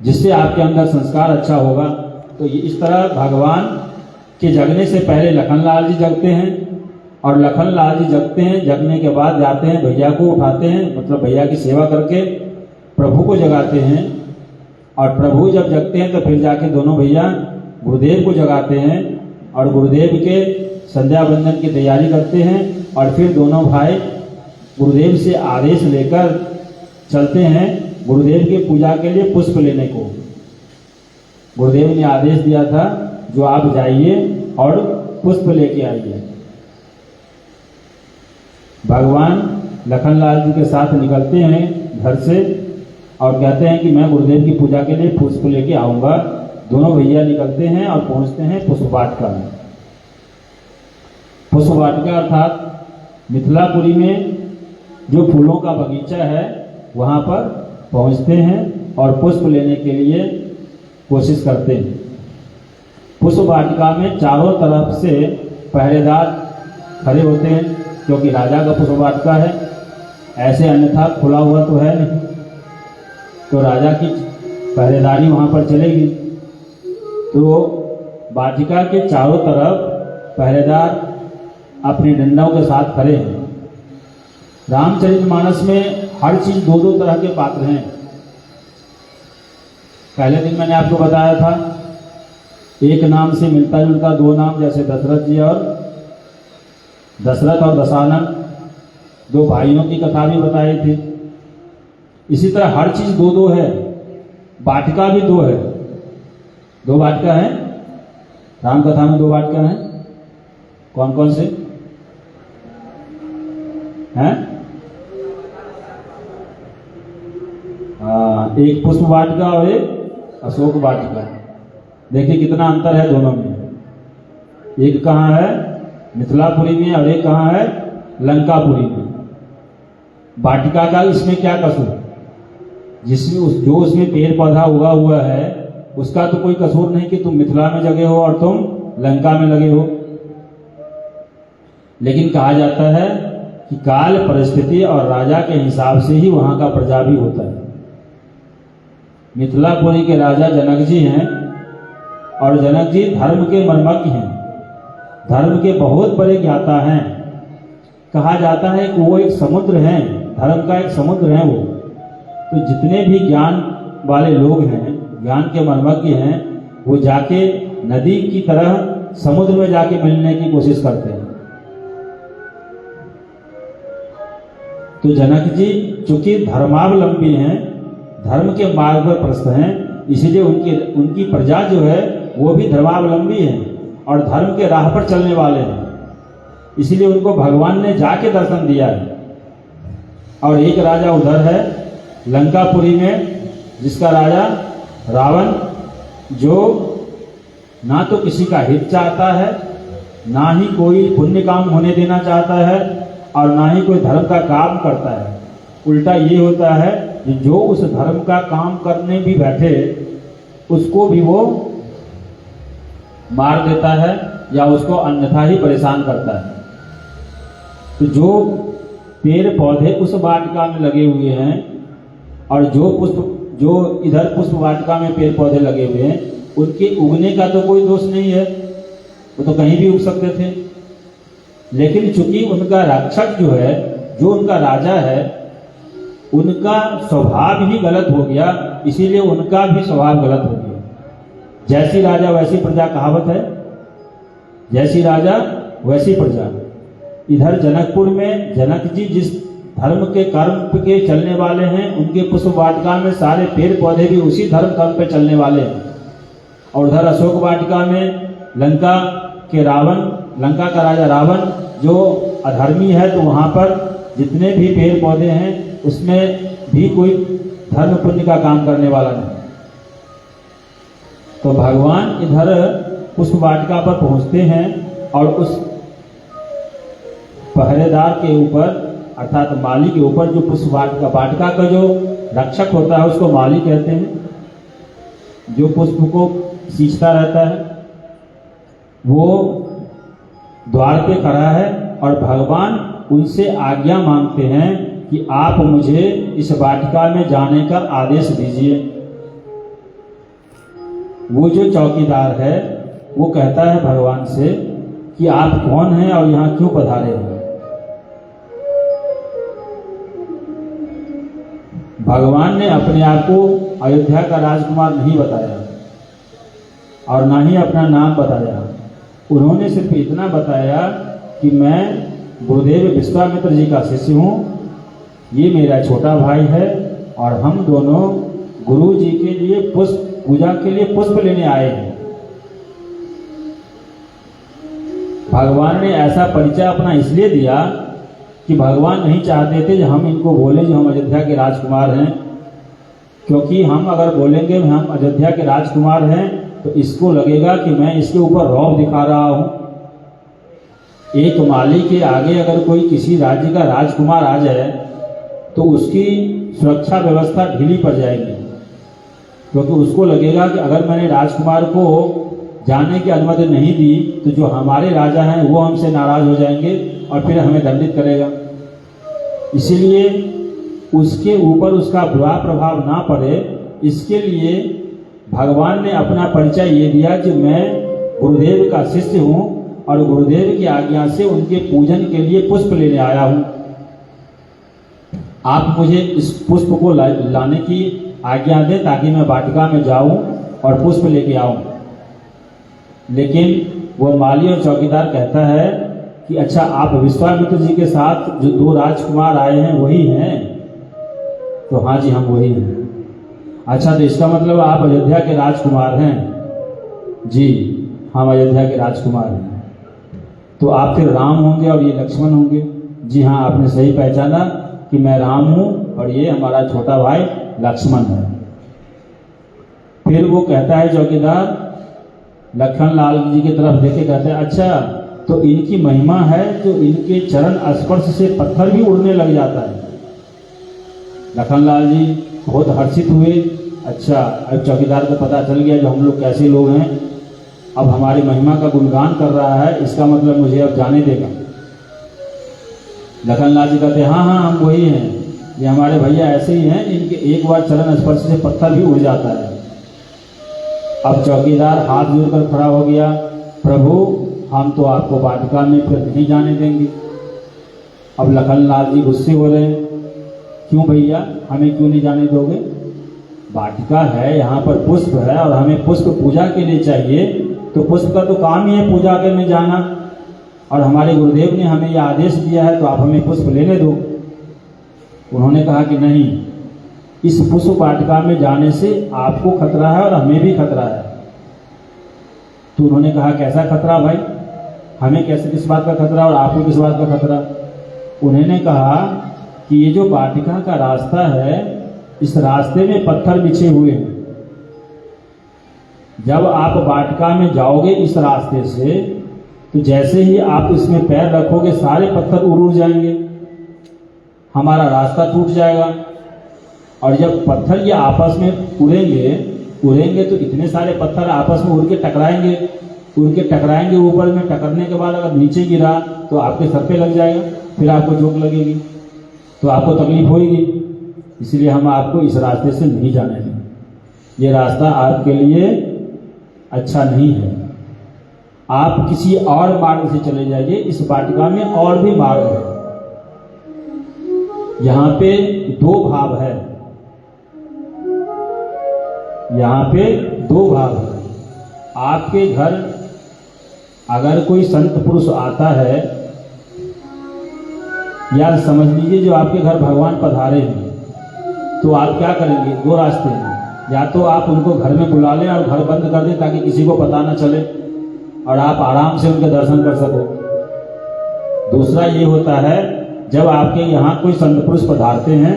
जिससे आपके अंदर संस्कार अच्छा होगा। तो ये इस तरह भगवान के जगने से पहले लखनलाल जी जगते हैं और लखनलाल जी जगते हैं, जगने के बाद जाते हैं भैया को उठाते हैं, मतलब भैया की सेवा करके प्रभु को जगाते हैं। और प्रभु जब जगते हैं तो फिर जाके दोनों भैया गुरुदेव को जगाते हैं और गुरुदेव के संध्या वंदन की तैयारी करते हैं। और फिर दोनों भाई गुरुदेव से आदेश लेकर चलते हैं गुरुदेव की पूजा के लिए पुष्प लेने को। गुरुदेव ने आदेश दिया था जो आप जाइए और पुष्प लेके आइए। भगवान लखनलाल जी के साथ निकलते हैं घर से और कहते हैं कि मैं गुरुदेव की पूजा के लिए पुष्प लेके आऊंगा। दोनों भैया निकलते हैं और पहुंचते हैं पुष्प वाटिका में। पुष्प वाटिका अर्थात मिथिलापुरी में जो फूलों का बगीचा है वहां पर पहुंचते हैं और पुष्प लेने के लिए कोशिश करते हैं। पुष्प वाटिका में चारों तरफ से पहरेदार खड़े होते हैं, क्योंकि राजा का पुष्प वाटिका है, ऐसे अन्यथा खुला हुआ तो है नहीं, तो राजा की पहरेदारी वहां पर चलेगी। तो वाटिका के चारों तरफ पहरेदार अपने डंडों के साथ खड़े हैं। रामचरितमानस में हर चीज 2-2 तरह के पात्र हैं। पहले दिन मैंने आपको बताया था, एक नाम से मिलता जुलता 2 नाम, जैसे दशरथ जी और दशानन 2 भाइयों की कथा भी बताई थी। इसी तरह हर चीज 2-2 है, वाटिका भी 2 है। 2 वाटिका है राम कथा में, 2 वाटिका है। कौन कौन से हैं? हाँ, एक पुष्प वाटिका और एक अशोक वाटिका। देखिए कितना अंतर है दोनों में। एक कहाँ है मिथिलापुरी में और एक कहाँ है लंकापुरी में। वाटिका का इसमें क्या कसूर? जिसमें जो उसमें पेड़ पौधा उगा हुआ है उसका तो कोई कसूर नहीं कि तुम मिथिला में जगे हो और तुम लंका में लगे हो। लेकिन कहा जाता है कि काल परिस्थिति और राजा के हिसाब से ही वहां का प्रजा भी होता है। मिथिलापुरी के राजा जनक जी हैं और जनक जी धर्म के मर्मज्ञ हैं, धर्म के बहुत बड़े ज्ञाता हैं। कहा जाता है कि वो एक समुद्र हैं, धर्म का एक समुद्र हैं वो। तो जितने भी ज्ञान वाले लोग हैं, ज्ञान के मर्मज्ञ हैं, वो जाके नदी की तरह समुद्र में जाके मिलने की कोशिश करते हैं। तो जनक जी चूंकि धर्मावलंबी हैं, धर्म के मार्ग पर प्रस्त हैं, इसीलिए उनकी प्रजा जो है वो भी धर्मावलंबी है और धर्म के राह पर चलने वाले हैं। इसीलिए उनको भगवान ने जाके दर्शन दिया है। और एक राजा उधर है लंकापुरी में, जिसका राजा रावण, जो ना तो किसी का हित चाहता है, ना ही कोई पुण्य काम होने देना चाहता है और ना ही कोई धर्म का काम करता है। उल्टा ये होता है कि जो उस धर्म का काम करने भी बैठे उसको भी वो मार देता है या उसको अन्यथा ही परेशान करता है। तो जो पेड़ पौधे उस वाटिका में लगे हुए हैं और जो इधर पुष्प वाटिका में पेड़ पौधे लगे हुए हैं, उनके उगने का तो कोई दोष नहीं है, वो तो कहीं भी उग सकते थे। लेकिन चूंकि उनका रक्षक जो है, जो उनका राजा है, उनका स्वभाव ही गलत हो गया, इसीलिए उनका भी स्वभाव गलत हो गया। जैसी राजा वैसी प्रजा कहावत है, जैसी राजा वैसी प्रजा। इधर जनकपुर में जनक जी जिस धर्म के कर्म के चलने वाले हैं, उनके पुष्प वाटिका में सारे पेड़ पौधे भी उसी धर्म कर्म पे चलने वाले हैं। और उधर अशोक वाटिका में लंका के रावण, लंका का राजा रावण जो अधर्मी है, तो वहां पर जितने भी पेड़ पौधे हैं उसमें भी कोई धर्म पुण्य का काम करने वाला नहीं। तो भगवान इधर पुष्प वाटिका पर पहुंचते हैं और उस पहरेदार के ऊपर अर्थात माली के ऊपर, जो पुष्प वाटिका का जो रक्षक होता है उसको माली कहते हैं, जो पुष्प को सींचता रहता है, वो द्वार पे खड़ा है और भगवान उनसे आज्ञा मांगते हैं कि आप मुझे इस वाटिका में जाने का आदेश दीजिए। वो जो चौकीदार है वो कहता है भगवान से कि आप कौन हैं और यहाँ क्यों पधारे हैं। भगवान ने अपने आप को अयोध्या का राजकुमार नहीं बताया और ना ही अपना नाम बताया। उन्होंने सिर्फ इतना बताया कि मैं गुरुदेव विश्वामित्र जी का शिष्य हूँ, ये मेरा छोटा भाई है और हम दोनों गुरु जी के लिए पूजा के लिए पुष्प लेने आए हैं। भगवान ने ऐसा परिचय अपना इसलिए दिया कि भगवान नहीं चाहते थे कि हम इनको बोलें कि हम अयोध्या के राजकुमार हैं, क्योंकि हम अगर बोलेंगे हम अयोध्या के राजकुमार हैं तो इसको लगेगा कि मैं इसके ऊपर रौब दिखा रहा हूं। एक माली के आगे अगर कोई किसी राज्य का राजकुमार आ जाए तो उसकी सुरक्षा व्यवस्था ढीली पड़ जाएगी, क्योंकि उसको लगेगा कि अगर मैंने राजकुमार को जाने की अनुमति नहीं दी तो जो हमारे राजा हैं वो हमसे नाराज हो जाएंगे और फिर हमें दंडित करेगा। इसीलिए उसके ऊपर उसका बुरा प्रभाव ना पड़े, इसके लिए भगवान ने अपना परिचय ये दिया कि मैं गुरुदेव का शिष्य हूँ और गुरुदेव की आज्ञा से उनके पूजन के लिए पुष्प लेने आया हूँ। आप मुझे इस पुष्प को लाने की आज्ञा दें ताकि मैं वाटिका में जाऊं और पुष्प लेके आऊं। लेकिन वो माली और चौकीदार कहता है कि अच्छा, आप विश्वामित्र जी के साथ जो दो राजकुमार आए हैं वही हैं? तो हाँ जी, हम वही हैं। अच्छा, तो इसका मतलब आप अयोध्या के राजकुमार हैं? जी, हम अयोध्या के राजकुमार हैं। तो आप फिर राम होंगे और ये लक्ष्मण होंगे? जी हाँ, आपने सही पहचाना कि मैं राम हूँ और ये हमारा छोटा भाई लक्ष्मण है। फिर वो कहता है चौकीदार लखन लाल जी की तरफ देखे, कहते हैं अच्छा तो इनकी महिमा है तो इनके चरण स्पर्श से पत्थर भी उड़ने लग जाता है। लखन लाल जी बहुत हर्षित हुए। अच्छा, अब चौकीदार को पता चल गया जो हम लोग कैसे लोग हैं, अब हमारी महिमा का गुणगान कर रहा है, इसका मतलब मुझे अब जाने देगा। लखन लाल जी कहते हैं हाँ हाँ हम वही हैं, ये हमारे भैया ऐसे ही हैं, इनके एक बार चरण स्पर्श से पत्थर भी उड़ जाता है। अब चौकीदार हाथ जोड़कर खड़ा हो गया, प्रभु हम तो आपको वाटिका में फिर नहीं जाने देंगे। अब लखन लाल जी गुस्से हो रहे हैं, क्यों भैया हमें क्यों नहीं जाने दोगे? वाटिका है, यहाँ पर पुष्प है और हमें पुष्प पूजा के लिए चाहिए, तो पुष्प का तो काम ही है पूजा करने जाना, और हमारे गुरुदेव ने हमें यह आदेश दिया है तो आप हमें पुष्प लेने दो। उन्होंने कहा कि नहीं, इस पुष्प वाटिका में जाने से आपको खतरा है और हमें भी खतरा है। तो उन्होंने कहा कैसा खतरा भाई, हमें कैसे किस बात का खतरा और आपको किस बात का खतरा? उन्होंने कहा कि ये जो वाटिका का रास्ता है, इस रास्ते में पत्थर बिछे हुए हैं। जब आप वाटिका में जाओगे इस रास्ते से, तो जैसे ही आप इसमें पैर रखोगे सारे पत्थर उड़ जाएंगे, हमारा रास्ता टूट जाएगा। और जब पत्थर ये आपस में उड़ेंगे तो इतने सारे पत्थर आपस में उड़ के टकराएंगे ऊपर में, टकरने के बाद अगर नीचे गिरा तो आपके सर पे लग जाएगा, फिर आपको चोट लगेगी, तो आपको तकलीफ होगी। इसलिए हम आपको इस रास्ते से नहीं जाने देंगे, ये रास्ता आपके लिए अच्छा नहीं है, आप किसी और मार्ग से चले जाइए, इस वाटिका में और भी मार्ग है। यहाँ पे दो भाव है, यहाँ पे दो भाव है। आपके घर अगर कोई संत पुरुष आता है, या समझ लीजिए जो आपके घर भगवान पधारे हैं, तो आप क्या करेंगे? दो रास्ते हैं, या तो आप उनको घर में बुला लें और घर बंद कर दें ताकि किसी को पता ना चले और आप आराम से उनके दर्शन कर सको। दूसरा ये होता है, जब आपके यहाँ कोई संत पुरुष पधारते हैं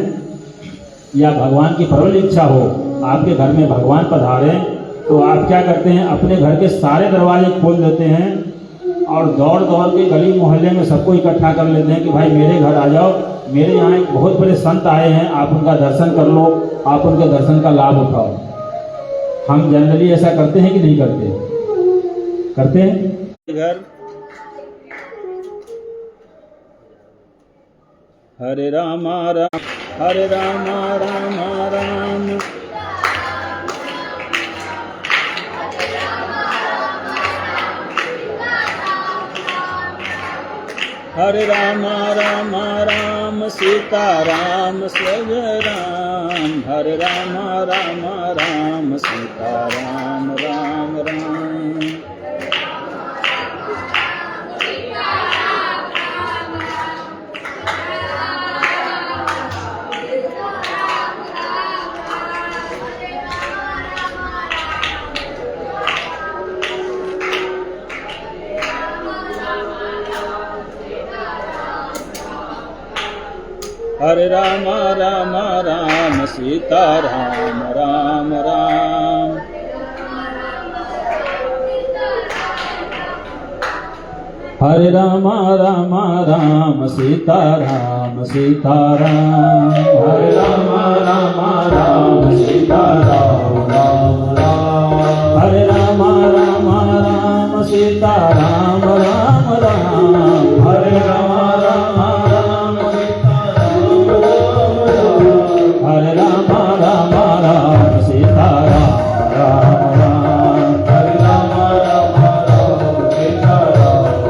या भगवान की प्रबल इच्छा हो आपके घर में भगवान पधारे, तो आप क्या करते हैं? अपने घर के सारे दरवाजे खोल देते हैं और दौड़ दौड़ के गली मोहल्ले में सबको इकट्ठा कर लेते हैं कि भाई मेरे घर आ जाओ, मेरे यहाँ एक बहुत बड़े संत आए हैं, आप उनका दर्शन कर लो, आप उनके दर्शन का लाभ उठाओ। हम जनरली ऐसा करते हैं कि नहीं करते? करते हैं। घर हरे राम राम हरे राम राम राम हरे राम राम राम सीता राम जय राम, हरे राम राम राम सीता राम राम राम। हरे राम राम राम सीता राम राम राम। हरे राम राम राम सीता राम सीता राम, हरे राम राम राम सीता राम राम राम, हरे राम राम राम सीता राम राम राम, हरे राम राम राम हरे राम राम राम सीता राम राम राम, हरे राम राम राम सीता राम राम,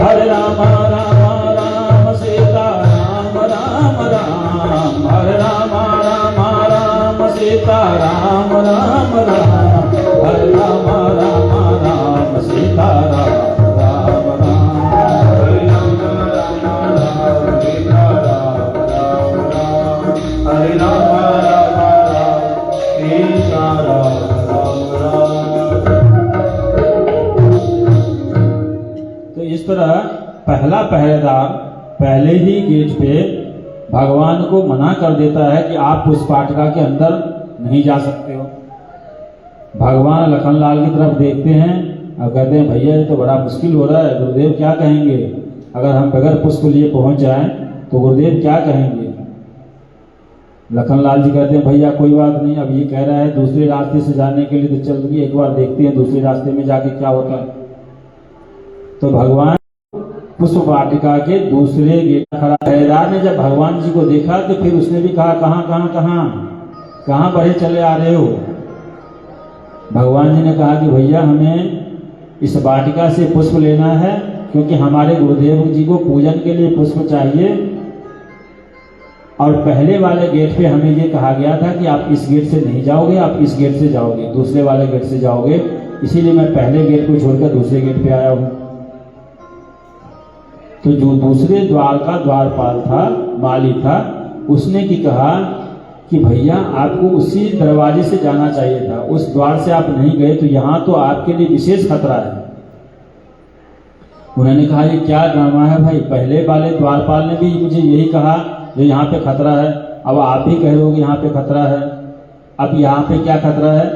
हरे राम राम राम सीता राम राम, हरे राम राम राम सीता राम राम राम, हरे राम राम राम सीता राम राम राम, हरे राम राम राम सीता राम पहला पहरेदार पहले ही गेट पे भगवान को मना कर देता है कि आप उस वाटिका के अंदर नहीं जा सकते हो। भगवान लखनलाल की तरफ देखते हैं और कहते हैं भैया ये तो बड़ा मुश्किल हो रहा है, गुरुदेव क्या कहेंगे, अगर हम बगैर पुष्प लिए पहुंच जाएं तो गुरुदेव क्या कहेंगे। लखनलाल जी कहते हैं भैया कोई बात नहीं, अब ये कह रहा है दूसरे रास्ते से जाने के लिए तो चल रही है, एक बार देखते हैं दूसरे रास्ते में जाके क्या होता है। तो भगवान पुष्प वाटिका के दूसरे गेट खड़ा। पहरेदार ने जब भगवान जी को देखा तो फिर उसने भी कहा कहाँ कहाँ कहाँ कहाँ बढ़े चले आ रहे हो। भगवान जी ने कहा कि भैया हमें इस वाटिका से पुष्प लेना है, क्योंकि हमारे गुरुदेव जी को पूजन के लिए पुष्प चाहिए, और पहले वाले गेट पे हमें ये कहा गया था कि आप इस गेट से नहीं जाओगे, आप इस गेट से जाओगे, दूसरे वाले गेट से जाओगे, इसीलिए मैं पहले गेट को छोड़कर दूसरे गेट पे आया हूँ। तो जो दूसरे द्वार का द्वारपाल था, माली था, उसने की कहा कि भैया आपको उसी दरवाजे से जाना चाहिए था, उस द्वार से आप नहीं गए तो यहाँ तो आपके लिए विशेष खतरा है। उन्होंने कहा ये क्या ड्रामा है भाई, पहले वाले द्वारपाल ने भी मुझे यही कहा जो यहाँ पे खतरा है, अब आप भी कह रहे हो कि यहाँ पे खतरा है, अब यहाँ पे क्या खतरा है।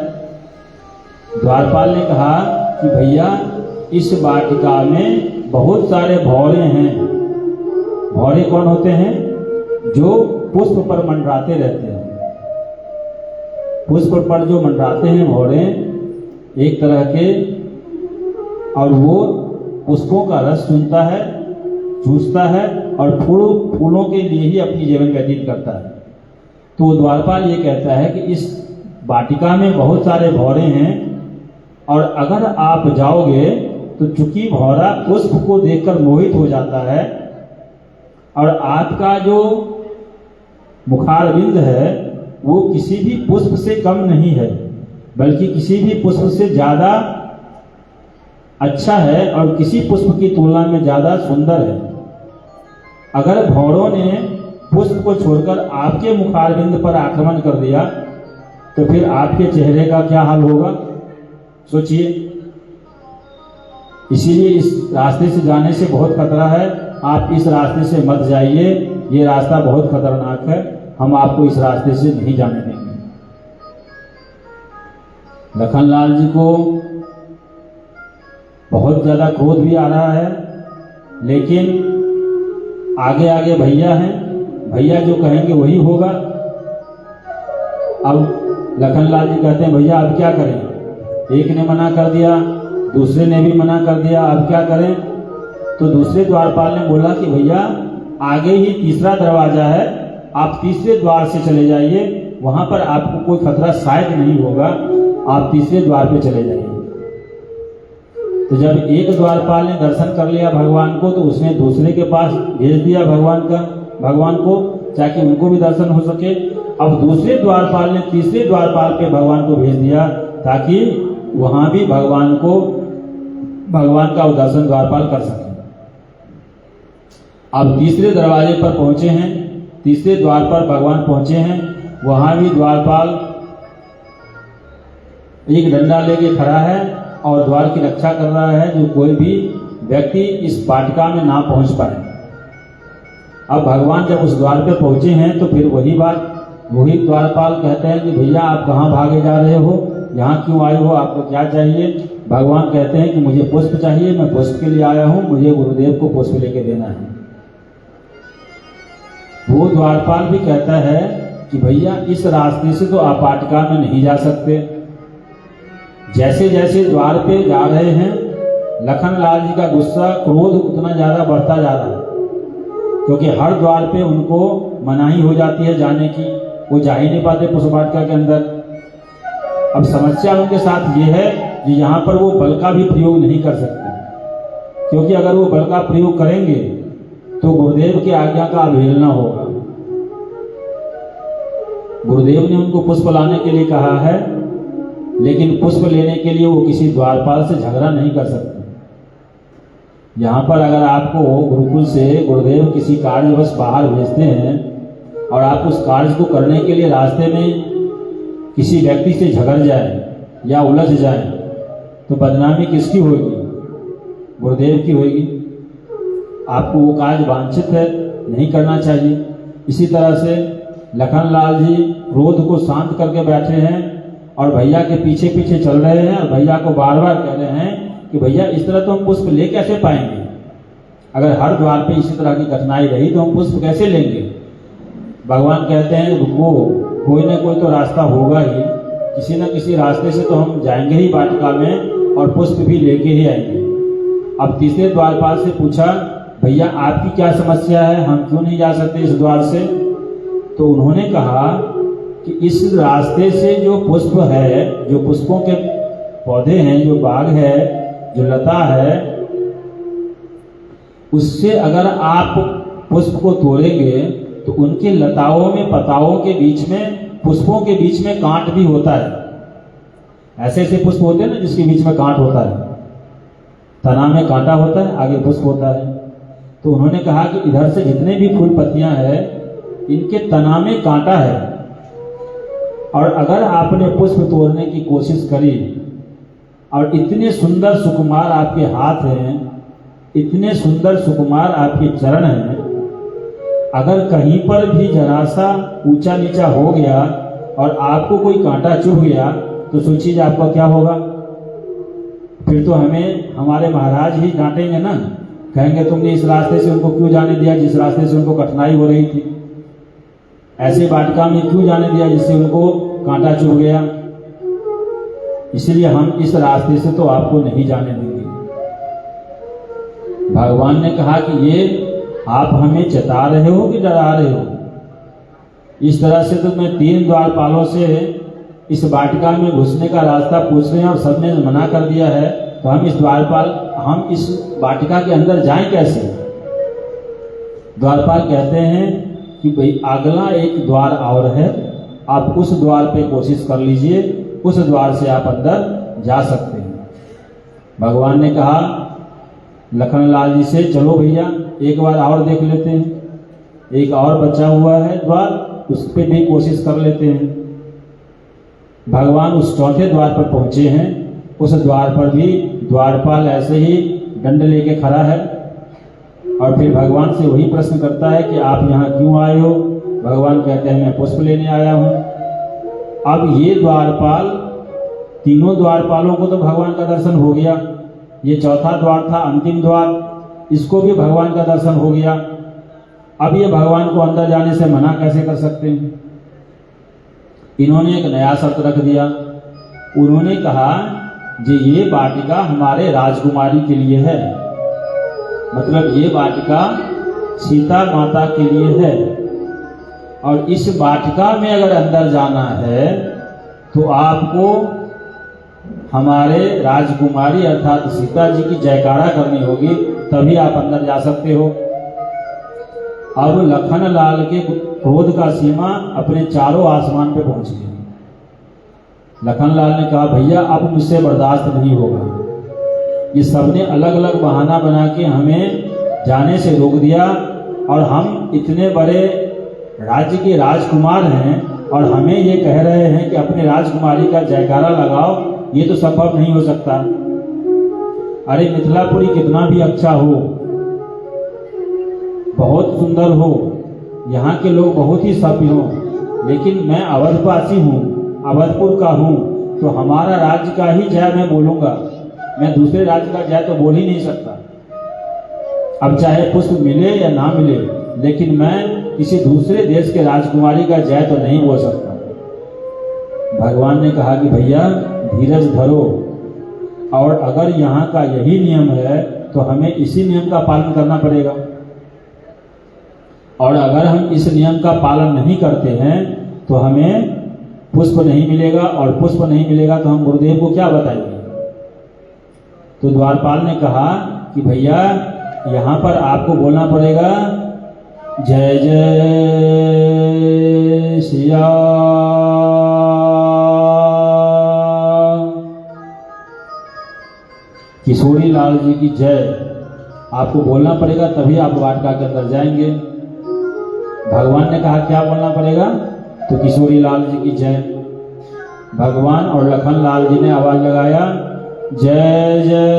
द्वारपाल ने कहा कि भैया इस वाटिका में बहुत सारे भौरे हैं। भौरे कौन होते हैं? जो पुष्प पर मंडराते रहते हैं। पुष्प पर जो मंडराते हैं भौरे एक तरह के, और वो पुष्पों का रस चूसता है और फूलों के लिए ही अपनी जीवन व्यतीत करता है। तो द्वारपाल ये कहता है कि इस वाटिका में बहुत सारे भौरे हैं, और अगर आप जाओगे तो चूंकि भौरा पुष्प को देखकर मोहित हो जाता है, और आपका जो मुखारविंद है वो किसी भी पुष्प से कम नहीं है, बल्कि किसी भी पुष्प से ज्यादा अच्छा है और किसी पुष्प की तुलना में ज्यादा सुंदर है। अगर भौरों ने पुष्प को छोड़कर आपके मुखारविंद पर आक्रमण कर दिया तो फिर आपके चेहरे का क्या हाल होगा, सोचिए। इसीलिए इस रास्ते से जाने से बहुत खतरा है, आप इस रास्ते से मत जाइए, ये रास्ता बहुत खतरनाक है, हम आपको इस रास्ते से नहीं जाने देंगे। लखनलाल जी को बहुत ज्यादा क्रोध भी आ रहा है, लेकिन आगे आगे भैया हैं, भैया जो कहेंगे वही होगा। अब लखनलाल जी कहते हैं भैया अब क्या करें, एक ने मना कर दिया, दूसरे ने भी मना कर दिया, अब क्या करें। तो दूसरे द्वारपाल ने बोला कि भैया आगे ही तीसरा दरवाजा है, आप तीसरे द्वार से चले जाइए, वहां पर आपको कोई खतरा शायद नहीं होगा, आप तीसरे द्वार पे चले जाइए। तो जब एक द्वारपाल ने दर्शन कर लिया भगवान को, तो उसने दूसरे के पास भेज दिया भगवान को, ताकि उनको भी दर्शन हो सके। अब दूसरे द्वारपाल ने तीसरे द्वारपाल पे भगवान को भेज दिया, ताकि वहां भी भगवान का दर्शन द्वारपाल कर सके। अब तीसरे दरवाजे पर पहुंचे हैं, तीसरे द्वार पर भगवान पहुंचे हैं, वहां भी द्वारपाल एक डंडा लेके खड़ा है और द्वार की रक्षा कर रहा है, जो कोई भी व्यक्ति इस वाटिका में ना पहुंच पाए। अब भगवान जब उस द्वार पर पहुंचे हैं तो फिर वही द्वारपाल कहते हैं कि भैया आप कहाँ भागे जा रहे हो, यहाँ क्यों आए हो, आपको क्या चाहिए। भगवान कहते हैं कि मुझे पुष्प चाहिए, मैं पुष्प के लिए आया हूँ, मुझे गुरुदेव को पुष्प लेके देना है। वो द्वारपाल भी कहता है कि भैया इस रास्ते से तो आप वाटिका में नहीं जा सकते। जैसे जैसे द्वार पे जा रहे हैं, लखनलाल जी का गुस्सा, क्रोध उतना ज्यादा बढ़ता जा रहा है, क्योंकि हर द्वार पे उनको मनाही हो जाती है जाने की, वो जा ही नहीं पाते पुष्प वाटिका के अंदर। अब समस्या उनके साथ ये है कि यहाँ पर वो बल का भी प्रयोग नहीं कर सकते, क्योंकि अगर वो बल का प्रयोग करेंगे तो गुरुदेव की आज्ञा का अवहेलना होगा। गुरुदेव ने उनको पुष्प लाने के लिए कहा है, लेकिन पुष्प लेने के लिए वो किसी द्वारपाल से झगड़ा नहीं कर सकते। यहाँ पर अगर आपको गुरुकुल से गुरुदेव किसी कार्यवश बाहर भेजते हैं और आप उस कार्य को करने के लिए रास्ते में किसी व्यक्ति से झगड़ जाए या उलझ जाए, तो बदनामी किसकी होगी? गुरुदेव की होगी। आपको वो कार्य वांछित है, नहीं करना चाहिए। इसी तरह से लखनलाल जी क्रोध को शांत करके बैठे हैं और भैया के पीछे पीछे चल रहे हैं और भैया को बार बार कह रहे हैं कि भैया इस तरह तो हम पुष्प ले कैसे पाएंगे, अगर हर द्वार पे इसी तरह की कठिनाई रही तो हम पुष्प कैसे लेंगे। भगवान कहते हैं वो कोई ना कोई तो रास्ता होगा ही, किसी न किसी रास्ते से तो हम जाएंगे ही वाटिका में और पुष्प भी लेके ही आएंगे। अब तीसरे द्वारपाल से पूछा, भैया आपकी क्या समस्या है, हम क्यों नहीं जा सकते इस द्वार से। तो उन्होंने कहा कि इस रास्ते से जो पुष्प है, जो पुष्पों के पौधे हैं, जो बाग है, जो लता है, उससे अगर आप पुष्प को तोड़ेंगे तो उनके लताओं में, पताओं के बीच में, पुष्पों के बीच में कांट भी होता है। ऐसे ऐसे पुष्प होते हैं ना जिसके बीच में कांट होता है, तना में कांटा होता है, आगे पुष्प होता है। तो उन्होंने कहा कि इधर से जितने भी फूल पत्तियां हैं, इनके तना में कांटा है, और अगर आपने पुष्प तोड़ने की कोशिश करी और इतने सुंदर सुकुमार आपके हाथ हैं, इतने सुंदर सुकुमार आपके चरण हैं, अगर कहीं पर भी जरा सा ऊंचा नीचा हो गया और आपको कोई कांटा चुभ गया तो सोचिए आपका क्या होगा। फिर तो हमें हमारे महाराज ही डांटेंगे ना, कहेंगे तुमने इस रास्ते से उनको क्यों जाने दिया जिस रास्ते से उनको कठिनाई हो रही थी, ऐसे वाटिका में क्यों जाने दिया जिससे उनको कांटा चुभ गया। इसलिए हम इस रास्ते से तो आपको नहीं जाने देंगे। भगवान ने कहा कि ये आप हमें चेता रहे हो कि डरा रहे हो। इस तरह से तो मैं 3 द्वारपालों से इस वाटिका में घुसने का रास्ता पूछ रहे हैं और सबने मना कर दिया है, तो हम इस वाटिका के अंदर जाएं कैसे। द्वारपाल कहते हैं कि भाई अगला एक द्वार और है, आप उस द्वार पे कोशिश कर लीजिए, उस द्वार से आप अंदर जा सकते हैं। भगवान ने कहा लखनलाल जी से, चलो भैया एक बार और देख लेते हैं, एक और बचा हुआ है द्वार, उस पर भी कोशिश कर लेते हैं। भगवान उस चौथे द्वार पर पहुंचे हैं। उस द्वार पर भी द्वारपाल ऐसे ही दंड लेके खड़ा है और फिर भगवान से वही प्रश्न करता है कि आप यहाँ क्यों आए हो। भगवान कहते हैं मैं पुष्प लेने आया हूँ। अब ये द्वारपाल, तीनों द्वारपालों को तो भगवान का दर्शन हो गया, ये चौथा द्वार था अंतिम द्वार, इसको भी भगवान का दर्शन हो गया। अब ये भगवान को अंदर जाने से मना कैसे कर सकते हैं। इन्होंने एक नया शर्त रख दिया। उन्होंने कहा जी ये वाटिका हमारे राजकुमारी के लिए है, मतलब ये वाटिका सीता माता के लिए है, और इस वाटिका में अगर अंदर जाना है तो आपको हमारे राजकुमारी अर्थात सीता जी की जयकारा करनी होगी, तभी आप अंदर जा सकते हो। अब लखनलाल के क्रोध का सीमा अपने चारों आसमान पे पहुंच गया। लखनलाल ने कहा भैया अब मुझसे बर्दाश्त नहीं होगा, ये सबने अलग अलग बहाना बना के हमें जाने से रोक दिया, और हम इतने बड़े राज्य के राजकुमार हैं और हमें ये कह रहे हैं कि अपने राजकुमारी का जयकारा लगाओ, ये तो संभव नहीं हो सकता। अरे मिथिलापुरी कितना भी अच्छा हो, बहुत सुंदर हो, यहाँ के लोग बहुत ही सभ्य हो, लेकिन मैं अवधवासी हूँ, अवधपुर का हूँ, तो हमारा राज्य का ही जय मैं बोलूँगा, मैं दूसरे राज्य का जय तो बोल ही नहीं सकता। अब चाहे पुष्प मिले या ना मिले, लेकिन मैं किसी दूसरे देश के राजकुमारी का जय तो नहीं बोल सकता। भगवान ने कहा कि भैया धीरज धरो, और अगर यहाँ का यही नियम है तो हमें इसी नियम का पालन करना पड़ेगा, और अगर हम इस नियम का पालन नहीं करते हैं तो हमें पुष्प नहीं मिलेगा, और पुष्प नहीं मिलेगा तो हम गुरुदेव को क्या बताएंगे। तो द्वारपाल ने कहा कि भैया यहाँ पर आपको बोलना पड़ेगा जय जय सिया, किशोरी लाल जी की जय, आपको बोलना पड़ेगा, तभी आप वाटिका के अंदर जाएंगे। भगवान ने कहा क्या बोलना पड़ेगा, तो किशोरी लाल जी की जय। भगवान और लखनलाल जी ने आवाज लगाया जय जय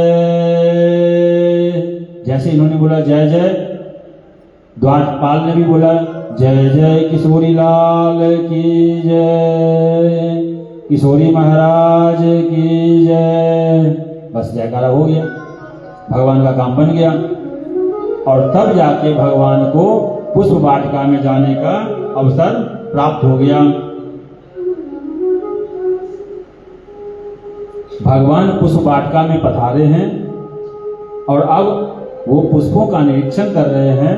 जैसे इन्होंने बोला जय जय, द्वारपाल ने भी बोला जय जय किशोरी लाल की जय, किशोरी महाराज की जय। बस जयकारा हो गया, भगवान का काम बन गया। और तब जाके भगवान को पुष्प वाटिका में जाने का अवसर प्राप्त हो गया। भगवान पुष्प वाटिका में पधारे हैं और अब वो पुष्पों का निरीक्षण कर रहे हैं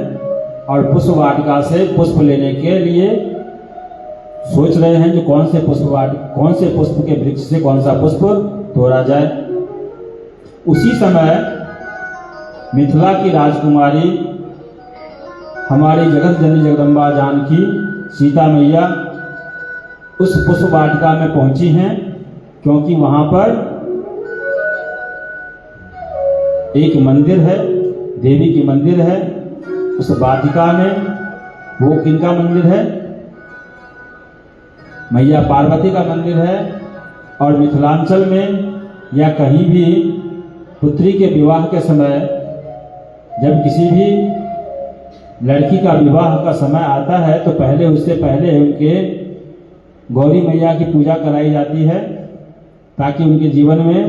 और पुष्प वाटिका से पुष्प लेने के लिए सोच रहे हैं जो कौन से पुष्प के वृक्ष से कौन सा पुष्प तोड़ा जाए। उसी समय मिथिला की राजकुमारी हमारी जगत जननी जगदम्बा जानकी सीता मैया उस पुष्प वाटिका में पहुंची हैं, क्योंकि वहां पर एक मंदिर है, देवी की मंदिर है। उस वाटिका में वो किनका मंदिर है? मैया पार्वती का मंदिर है। और मिथिलांचल में या कहीं भी पुत्री के विवाह के समय जब किसी भी लड़की का विवाह का समय आता है तो उससे पहले उनके गौरी मैया की पूजा कराई जाती है, ताकि उनके जीवन में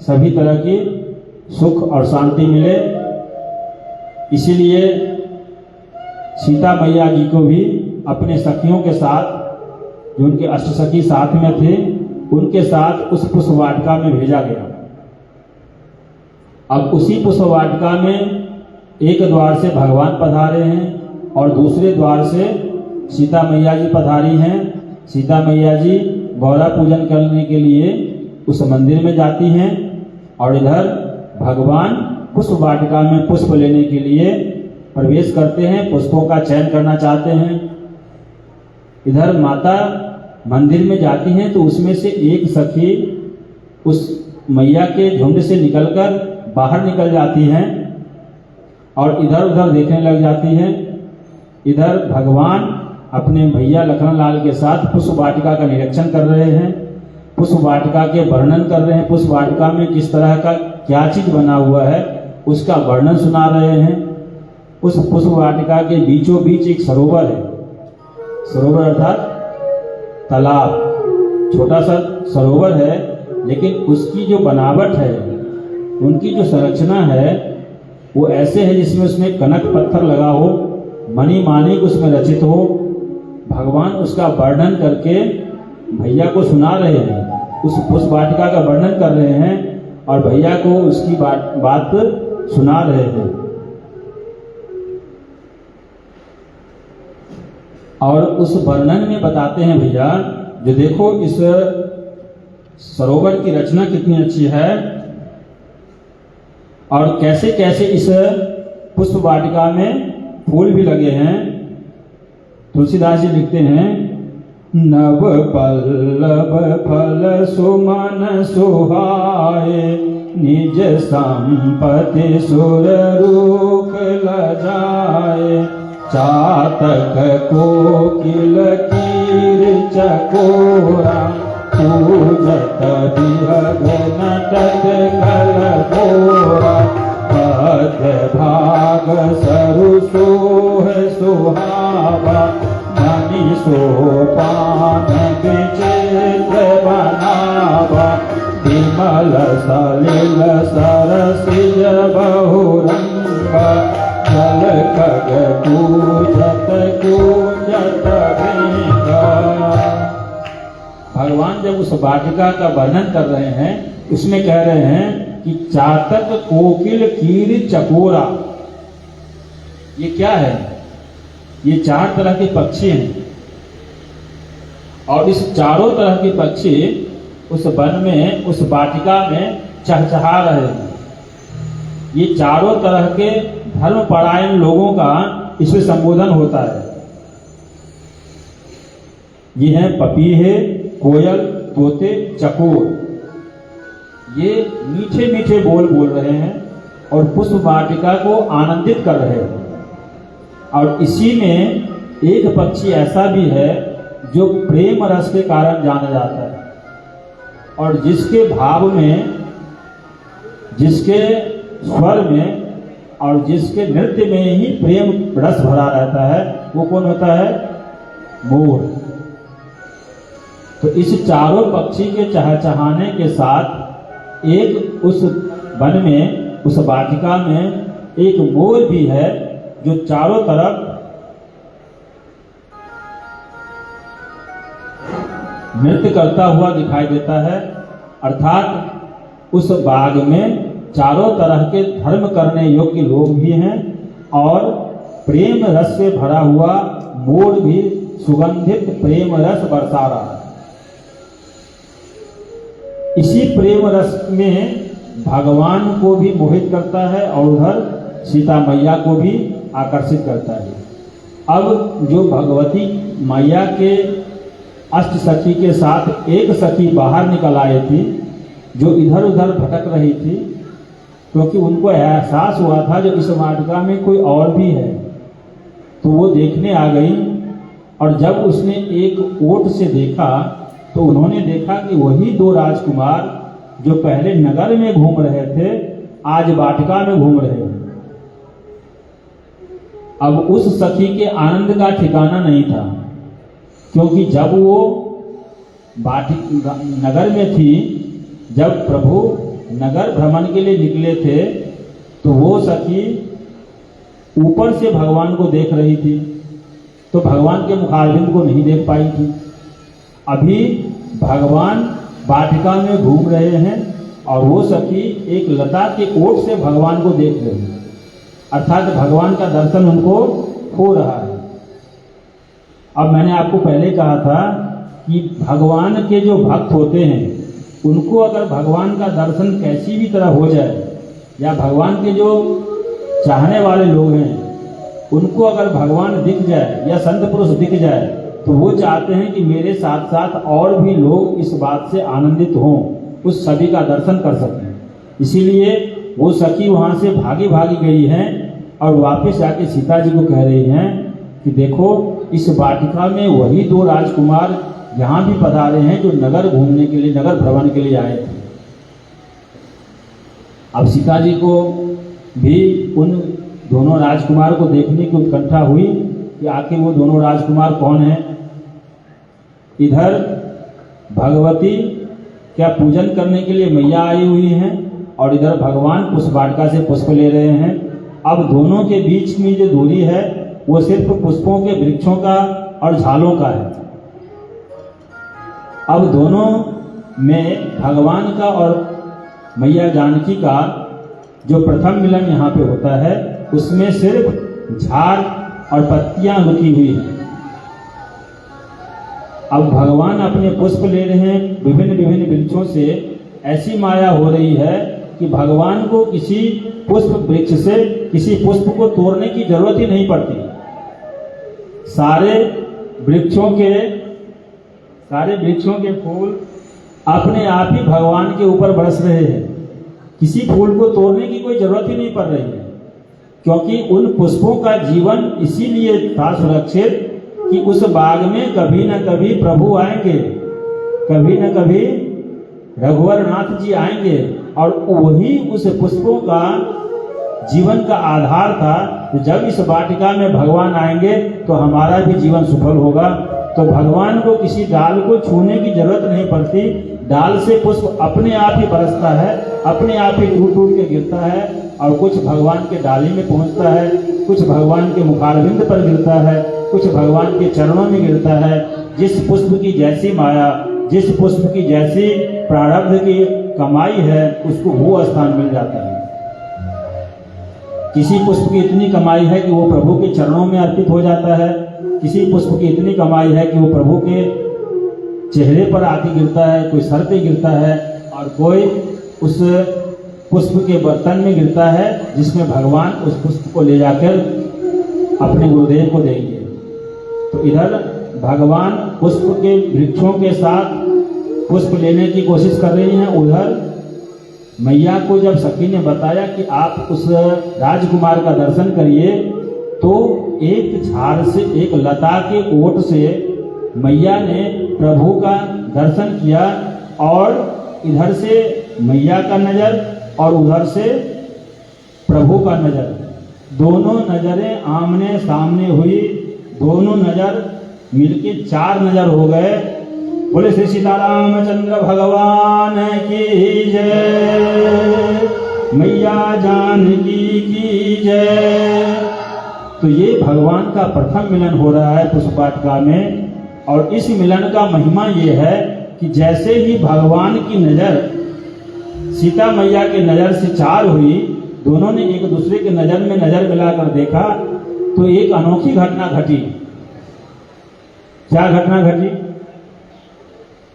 सभी तरह की सुख और शांति मिले। इसीलिए सीता मैया जी को भी अपने सखियों के साथ, जो उनके अष्टसखी साथ में थे, उनके साथ उस पुष्प वाटिका में भेजा गया। अब उसी पुष्प वाटिका में एक द्वार से भगवान पधारे हैं और दूसरे द्वार से सीता मैया जी पधारी हैं। सीता मैया जी गौरा पूजन करने के लिए उस मंदिर में जाती हैं और इधर भगवान पुष्प वाटिका में पुष्प लेने के लिए प्रवेश करते हैं, पुष्पों का चयन करना चाहते हैं। इधर माता मंदिर में जाती हैं तो उसमें से एक सखी उस मैया के झुंड से निकलकर बाहर निकल जाती हैं और इधर उधर देखने लग जाती हैं। इधर भगवान अपने भैया लखन लाल के साथ पुष्प वाटिका का निरीक्षण कर रहे हैं, पुष्प वाटिका के वर्णन कर रहे हैं। पुष्प वाटिका में किस तरह का क्या चीज बना हुआ है उसका वर्णन सुना रहे हैं। उस पुष्प वाटिका के बीचों बीच एक सरोवर है। सरोवर अर्थात तालाब, छोटा सा सरोवर है, लेकिन उसकी जो बनावट है, उनकी जो संरचना है वो ऐसे है जिसमें उसमें कनक पत्थर लगा हो, मणि माणिक उसमें रचित हो। भगवान उसका वर्णन करके भैया को सुना रहे हैं, उस पुष्प वाटिका का वर्णन कर रहे हैं और भैया को उसकी बात सुना रहे हैं। और उस वर्णन में बताते हैं भैया, जो देखो इस सरोवर की रचना कितनी अच्छी है और कैसे कैसे इस पुष्प वाटिका में फूल भी लगे हैं। तुलसीदास जी लिखते हैं, नव पल्लव फल सुमन सुहाए, निज संपत्ति सुर रूप लजाए, चातक कोकिल कीर चकोरा, पूजत बिहग नटत कल भोरा, मध्य भाग सरु सोह सुहावा, मणि सोपान विचित्र बनावा, विमल सलिल सरसिज बहुरंगा, जल खग पूजत पूजत भृंगा। भगवान जब उस वाटिका का वर्णन कर रहे हैं उसमें कह रहे हैं कि चातक कोकिल कीर चकोरा, ये क्या है? ये चार तरह के पक्षी हैं और इस चारों तरह के पक्षी उस वन में, उस वाटिका में चहचहा रहे हैं। ये चारों तरह के धर्मपरायण लोगों का इसमें संबोधन होता है। ये हैं पपीहे, कोयल, तोते, चकोर। ये मीठे मीठे बोल बोल रहे हैं और पुष्प वाटिका को आनंदित कर रहे हैं। और इसी में एक पक्षी ऐसा भी है जो प्रेम रस के कारण जाना जाता है और जिसके भाव में, जिसके स्वर में और जिसके नृत्य में ही प्रेम रस भरा रहता है, वो कौन होता है? मोर। तो इस चारों पक्षी के चहचहाने के साथ एक उस वन में, उस वाटिका में एक मोर भी है जो चारों तरफ नृत्य करता हुआ दिखाई देता है। अर्थात उस बाग में चारों तरह के धर्म करने योग्य लोग भी हैं और प्रेम रस से भरा हुआ मोर भी सुगंधित प्रेम रस बरसा रहा है। इसी प्रेम रस में भगवान को भी मोहित करता है और उधर सीता मैया को भी आकर्षित करता है। अब जो भगवती मैया के अष्ट सखी के साथ एक सखी बाहर निकल आई थी, जो इधर उधर भटक रही थी, क्योंकि उनको एहसास हुआ था जो इस वाटिका में कोई और भी है, तो वो देखने आ गई। और जब उसने एक ओट से देखा तो उन्होंने देखा कि वही दो राजकुमार जो पहले नगर में घूम रहे थे, आज वाटिका में घूम रहे हैं। अब उस सखी के आनंद का ठिकाना नहीं था, क्योंकि जब वो नगर में थी, जब प्रभु नगर भ्रमण के लिए निकले थे, तो वो सखी ऊपर से भगवान को देख रही थी, तो भगवान के मुखारबिंद को नहीं देख पाई थी। अभी भगवान वाटिका में घूम रहे हैं और वो सखी एक लता के ओट से भगवान को देख रही है, अर्थात भगवान का दर्शन उनको हो रहा है। अब मैंने आपको पहले कहा था कि भगवान के जो भक्त होते हैं, उनको अगर भगवान का दर्शन कैसी भी तरह हो जाए, या भगवान के जो चाहने वाले लोग हैं उनको अगर भगवान दिख जाए या संत पुरुष दिख जाए, तो वो चाहते हैं कि मेरे साथ साथ और भी लोग इस बात से आनंदित हों, उस सभी का दर्शन कर सकें। इसीलिए वो सखी वहाँ से भागी भागी गई हैं और वापस जाके सीता जी को कह रही हैं कि देखो, इस वाटिका में वही दो राजकुमार यहाँ भी पधारे हैं जो नगर घूमने के लिए, नगर भ्रमण के लिए आए थे। अब सीता जी को भी उन दोनों राजकुमार को देखने की उत्कंठा हुई कि आखिर वो दोनों राजकुमार कौन हैं। इधर भगवती क्या पूजन करने के लिए मैया आई हुई हैं और इधर भगवान पुष्प वाटिका से पुष्प ले रहे हैं। अब दोनों के बीच में जो दूरी है वो सिर्फ पुष्पों के वृक्षों का और झालों का है। अब दोनों में भगवान का और मैया जानकी का जो प्रथम मिलन यहाँ पे होता है, उसमें सिर्फ झाड़ और पत्तियां रुकी हुई हैं। अब भगवान अपने पुष्प ले रहे हैं विभिन्न विभिन्न वृक्षों से। ऐसी माया हो रही है कि भगवान को किसी पुष्प वृक्ष से किसी पुष्प को तोड़ने की जरूरत ही नहीं पड़ती। सारे वृक्षों के फूल अपने आप ही भगवान के ऊपर बरस रहे हैं। किसी फूल को तोड़ने की कोई जरूरत ही नहीं पड़ रही है, क्योंकि उन पुष्पों का जीवन इसीलिए था सुरक्षित कि उस बाग में कभी न कभी प्रभु आएंगे, कभी न कभी रघुवर नाथ जी आएंगे, और वही उस पुष्पों का जीवन का आधार था। तो जब इस वाटिका में भगवान आएंगे तो हमारा भी जीवन सफल होगा। तो भगवान को किसी डाल को छूने की जरूरत नहीं पड़ती। डाल से पुष्प अपने आप ही बरसता है, अपने आप ही टूट टूट के गिरता है, और कुछ भगवान के डाली में पहुंचता है, कुछ भगवान के मुखारबिंद पर गिरता है, कुछ भगवान के चरणों में गिरता है। जिस पुष्प की जैसी माया, जिस पुष्प की जैसी प्रारब्ध की कमाई है, उसको वो स्थान मिल जाता है। किसी पुष्प की इतनी कमाई है कि वो प्रभु के चरणों में अर्पित हो जाता है, किसी पुष्प की इतनी कमाई है कि वो प्रभु के चेहरे पर आके गिरता है, कोई सर पे गिरता है, और कोई उस पुष्प के बर्तन में गिरता है जिसमें भगवान उस पुष्प को ले जाकर अपने गुरुदेव को देंगे। तो इधर भगवान पुष्प के वृक्षों के साथ पुष्प लेने की कोशिश कर रही हैं। उधर मैया को जब सखी ने बताया कि आप उस राजकुमार का दर्शन करिए, तो एक झाड़ से, एक लता के ओट से मैया ने प्रभु का दर्शन किया, और इधर से मैया का नजर और उधर से प्रभु का नजर दोनों नजरें आमने सामने हुई, दोनों नजर मिलके 4 नजर हो गए। बोले श्री सीतारामचंद्र भगवान की जय, मैया जानकी की जय। तो ये भगवान का प्रथम मिलन हो रहा है पुष्प वाटिका में। और इस मिलन का महिमा ये है कि जैसे ही भगवान की नजर सीता मैया के नजर से 4 हुई, दोनों ने एक दूसरे के नजर में नजर मिलाकर देखा तो एक अनोखी घटना घटी। क्या घटना घटी?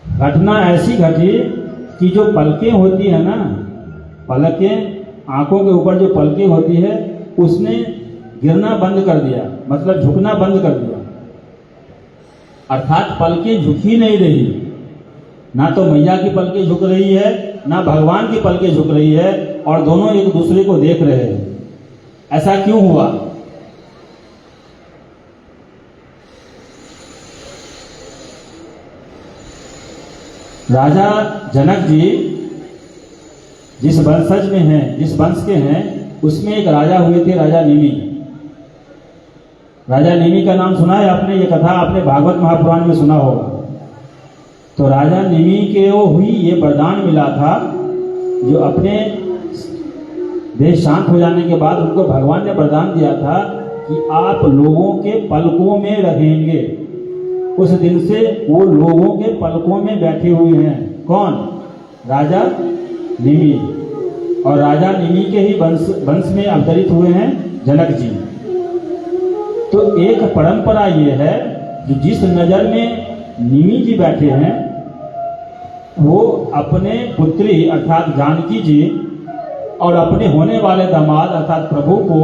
घटना ऐसी घटी कि जो पलकें होती है ना, पलकें आंखों के ऊपर जो पलकें होती है उसने गिरना बंद कर दिया, मतलब झुकना बंद कर दिया। अर्थात पलकें झुक ही नहीं रही, ना तो मैया की पलकें झुक रही है, ना भगवान की पलकें झुक रही है, और दोनों एक दूसरे को देख रहे हैं। ऐसा क्यों हुआ? राजा जनक जी जिस वंशज में हैं, जिस वंश के हैं, उसमें एक राजा हुए थे, राजा निमि। राजा निमि का नाम सुना है आपने? ये कथा आपने भागवत महापुराण में सुना होगा। तो राजा निमि के वो हुई ये वरदान मिला था, जो अपने देश शांत हो जाने के बाद उनको भगवान ने वरदान दिया था कि आप लोगों के पलकों में रहेंगे। उस दिन से वो लोगों के पलकों में बैठे हुए हैं। कौन? राजा निमि। और राजा निमि के ही वंश में अवतरित हुए हैं जनक जी। तो एक परंपरा ये है कि जिस नजर में निमि जी बैठे हैं वो अपने पुत्री अर्थात जानकी जी और अपने होने वाले दामाद अर्थात प्रभु को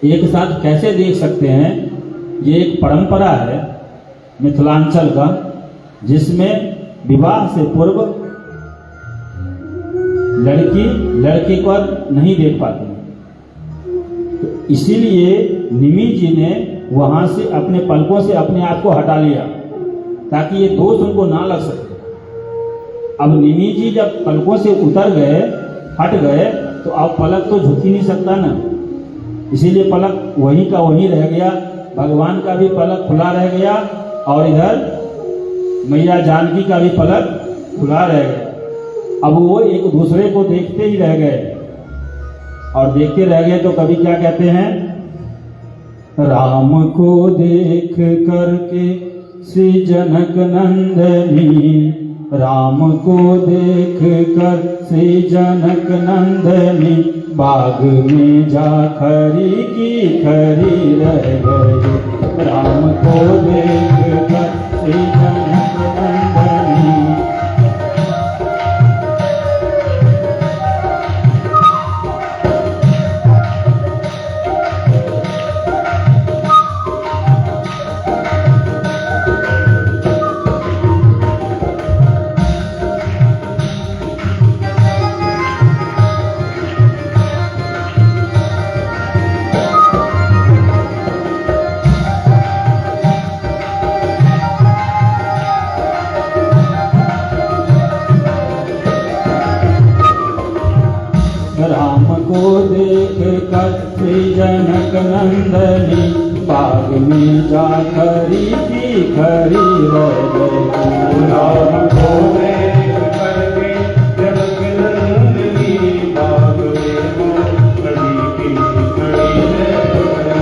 एक साथ कैसे देख सकते हैं। ये एक परंपरा है मिथिलांचल का, जिसमें विवाह से पूर्व लड़की लड़के को नहीं देख पाती। तो इसीलिए निमि जी ने वहां से अपने पलकों से अपने आप को हटा लिया ताकि ये दोष उनको ना लग सके। अब निमि जी जब पलकों से उतर गए, हट गए, तो अब पलक तो झुक ही नहीं सकता ना, इसीलिए पलक वहीं का वहीं रह गया। भगवान का भी पलक खुला रह गया और इधर मैया जानकी का भी पलक खुला रह गया। अब वो एक दूसरे को देखते ही रह गए, और देखते रह गए तो कभी क्या कहते हैं, राम को देख करके श्री जनक नंदनी, राम को देख कर श्री जनक नंदनी, बाग में जा खरी की खरी रह गई। राम को देख कर श्री जनक नंदनी। राम को देख कर श्री जनक नंदनी, बाग में जा खरी की खरी रह गई। राम को देख करके जनक नंदनी, बाग में खड़ी की खड़ी रह गई।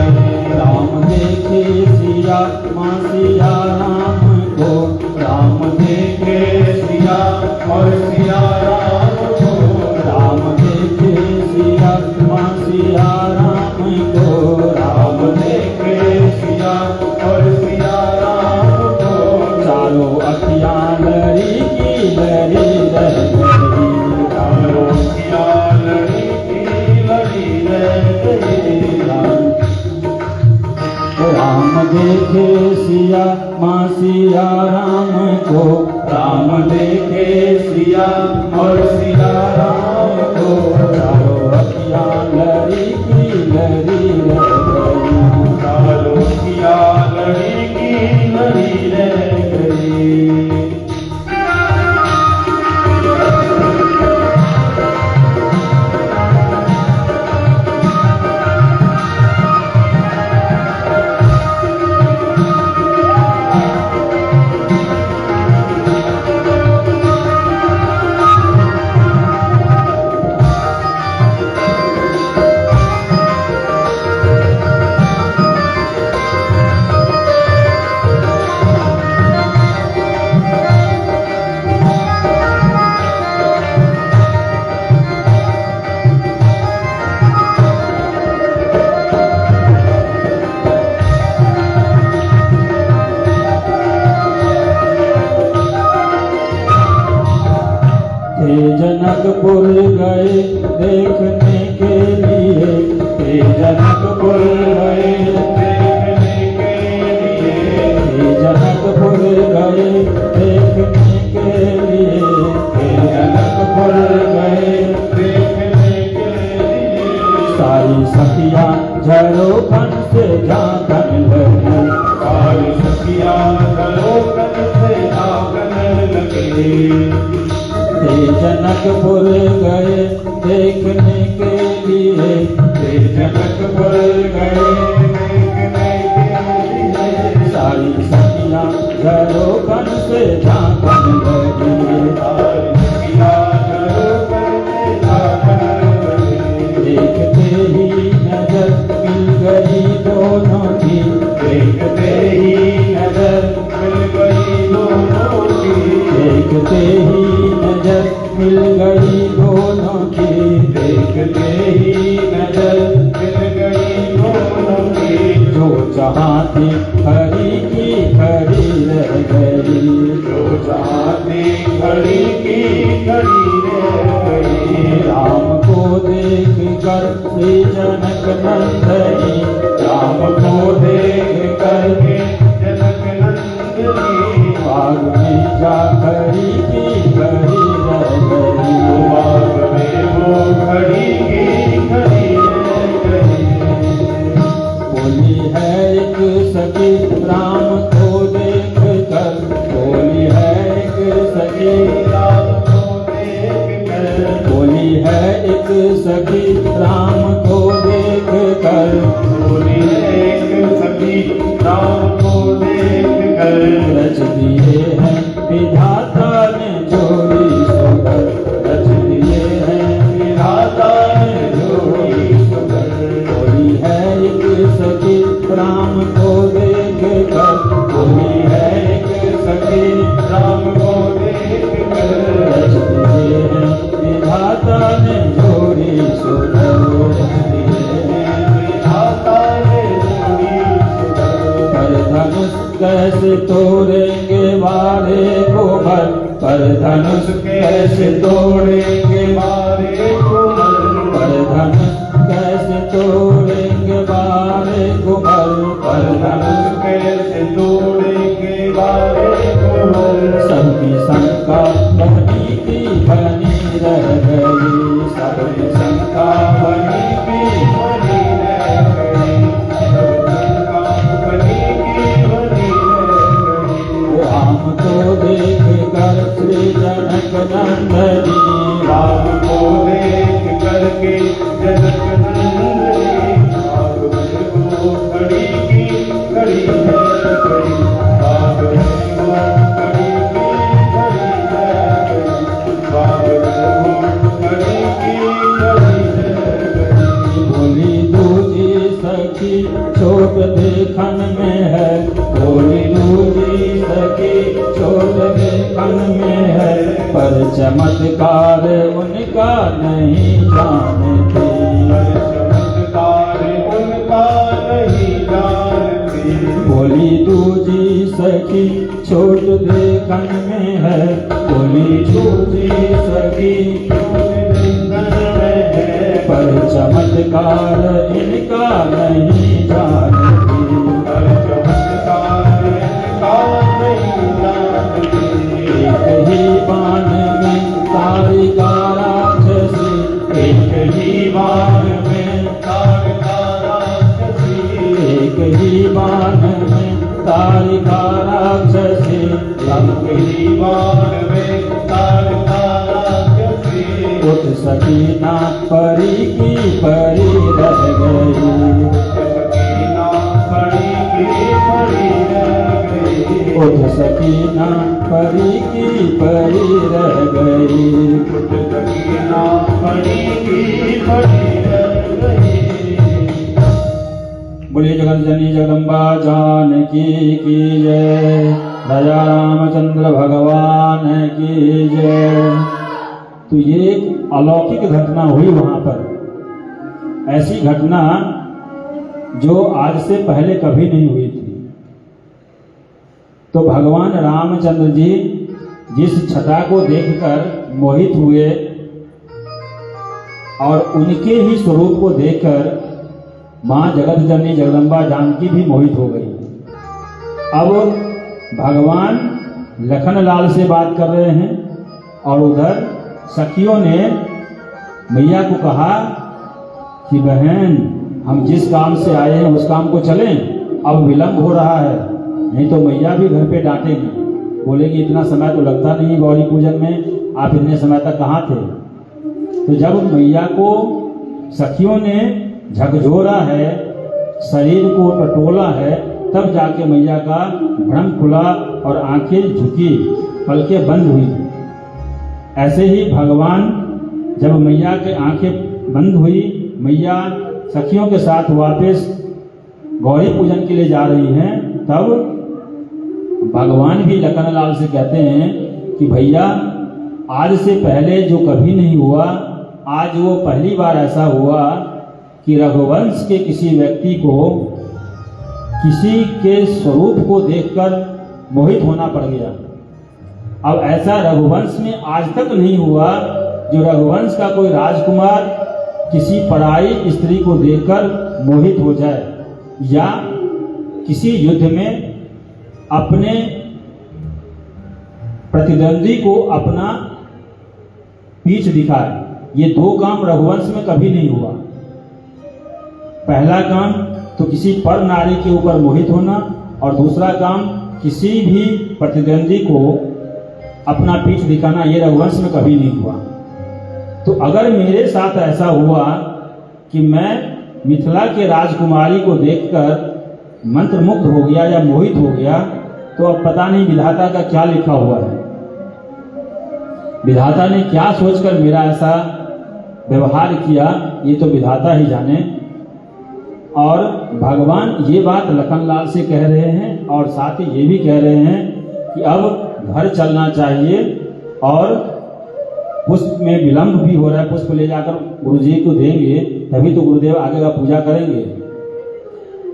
राम देखे सिया माँ सिया राम को, राम देखे सिया और सिया राम को, राम देखे सिया माँ सिया राम को, राम देखे सिया और सिया राम को, चारों अखियाँ लड़ी की लड़ी रह गई। चारों सिया लड़ी की लड़ी रह गई। राम देखे सिया माँ सिया राम को, राम देखे सिया और सिया राम को, चारों अखियाँ लड़ी की लड़ी रह गई। चारों सिया लड़ी की लड़ी रह गई। जनकपुर गए देखने के लिए, हे जनकपुर गए देखने के लिए, हे जनकपुर गए देखने के लिए, हे जनकपुर गए देखने के लिए। सारी सखियां झरोखन से झांकन लगी, सारी सखियां झरोखन से झांकन लगी। हे जनकपुर गए देखने के लिए, हे जनकपुर गए देखने के लिए। सारी सखियां झरोखन से झांकन लगी, सारी सखियां झरोखन से झांकन लगी। देखते ही नजर मिल गई दोनों की, देखते ही नजर मिल गई दोनों की। देखते ही नजर मिल गई दोनों की, देखते ही नजर मिल गई दोनों की। जो जहाँ थी खड़ी की खड़ी रह गई, जो चाहती खड़ी की खड़ी रह गई। राम को देख कर श्री जनक नंदनी, राम को देख करके जनक नंदनी। बाग में जा खड़ी की खड़ी रह गई, बाग में वो खड़ी की खड़ी रह गई। बोली है एक सखी राम को देख कर, बोली है एक सखी, राम को देख कर, बोली है एक सखी राम को देख कर, बोली एक सखी राम को देख कर। रच दिए हैं विधाता ने जोड़ी सुगर, रच दिए हैं विधाता ने जोड़ी सुगर। बोली है एक सखी राम को देख कर, बोली है एक सखी राम को देख कर। रच दिए हैं विधाता ने जोड़ी सुगर, रच दिए हैं विधाता ने जोड़ी सुगर। पर धनुष कैसे तोड़ेंगे वारे को भर, पर धनुष कैसे तोड़ेंगे मारे कुमर। पर धनुष कैसे तोड़ेंगे वारे को भर, पर धनुष कैसे तोड़ेंगे मारे कुमर। सबकी शंका बनी की बनी रह गई, सबकी शंका बनी की बनी रह गई। सबकी शंका बनी की बनी रह गई। राम को देख कर श्री जनक नंदनी, राम को देख करके जनक नंदनी। बाग में वो खड़ी की खड़ी रह गई। बाग में वो खड़ी की खड़ी रह गई। बाग में वो खड़ी की खड़ी रह गई। बोली दूजी सखी छोट देखन में है, बोली दूजी सखी छोट देखन में है, पर चमत्कार उनका नहीं जानती, पर चमत्कार उनका नहीं जानती। बोली दूजी सखी छोट देखन में है, बोली दूजी सखी पर चमत्कार इनका नहीं जानती, पर चमत्कार इनका नहीं जानती। एक ही बाण में तारिका राक्षसी, एक ही बाण में तारका राक्षसी। एक ही बाण में तारिका राक्षसी, एक ही बाण में तारका राक्षसी। उठ सकीना परी की परी रह गई, सकीना परी की परी रह गई। उठ सकीना परी की परी रह गई, उठ सकीना परी की परी रह गई। बोलिए जगत जननी जगदम्बा जानकी की जय, राजा रामचंद्र भगवान की जय। तो ये एक अलौकिक घटना हुई वहां पर, ऐसी घटना जो आज से पहले कभी नहीं हुई थी। तो भगवान रामचंद्र जी जिस छटा को देखकर मोहित हुए और उनके ही स्वरूप को देखकर मां जगत जननी जगदम्बा जानकी भी मोहित हो गई। अब भगवान लखनलाल से बात कर रहे हैं और उधर सखियों ने मैया को कहा कि बहन, हम जिस काम से आए हैं उस काम को चलें, अब विलंब हो रहा है, नहीं तो मैया भी घर पे डांटेगी, बोलेगी इतना समय तो लगता नहीं गौरी पूजन में, आप इतने समय तक कहाँ थे। तो जब मैया को सखियों ने झकझोरा है, शरीर को टटोला है, तब जाके मैया का भ्रम खुला और आंखें झुकी, पलकें बंद हुई। ऐसे ही भगवान जब मैया के आंखें बंद हुई, मैया सखियों के साथ वापस गौरी पूजन के लिए जा रही हैं, तब भगवान भी लखनलाल से कहते हैं कि भैया, आज से पहले जो कभी नहीं हुआ, आज वो पहली बार ऐसा हुआ कि रघुवंश के किसी व्यक्ति को किसी के स्वरूप को देखकर मोहित होना पड़ गया। अब ऐसा रघुवंश में आज तक नहीं हुआ जो रघुवंश का कोई राजकुमार किसी पराई स्त्री को देखकर मोहित हो जाए या किसी युद्ध में अपने प्रतिद्वंदी को अपना पीठ दिखाए। ये दो काम रघुवंश में कभी नहीं हुआ। पहला काम तो किसी पर नारी के ऊपर मोहित होना, और दूसरा काम किसी भी प्रतिद्वंदी को अपना पीठ दिखाना, ये रघुवंश में कभी नहीं हुआ। तो अगर मेरे साथ ऐसा हुआ कि मैं मिथिला के राजकुमारी को देखकर मंत्रमुग्ध हो गया या मोहित हो गया, तो अब पता नहीं विधाता का क्या लिखा हुआ है। विधाता ने क्या सोचकर मेरा ऐसा व्यवहार किया, ये तो विधाता ही जाने। और भगवान ये बात लखनलाल से कह रहे हैं और साथ ही ये भी कह रहे हैं कि अब घर चलना चाहिए, और पुष्प में विलंब भी हो रहा है, पुष्प ले जाकर गुरुजी को देंगे, तभी तो गुरुदेव आगे का पूजा करेंगे।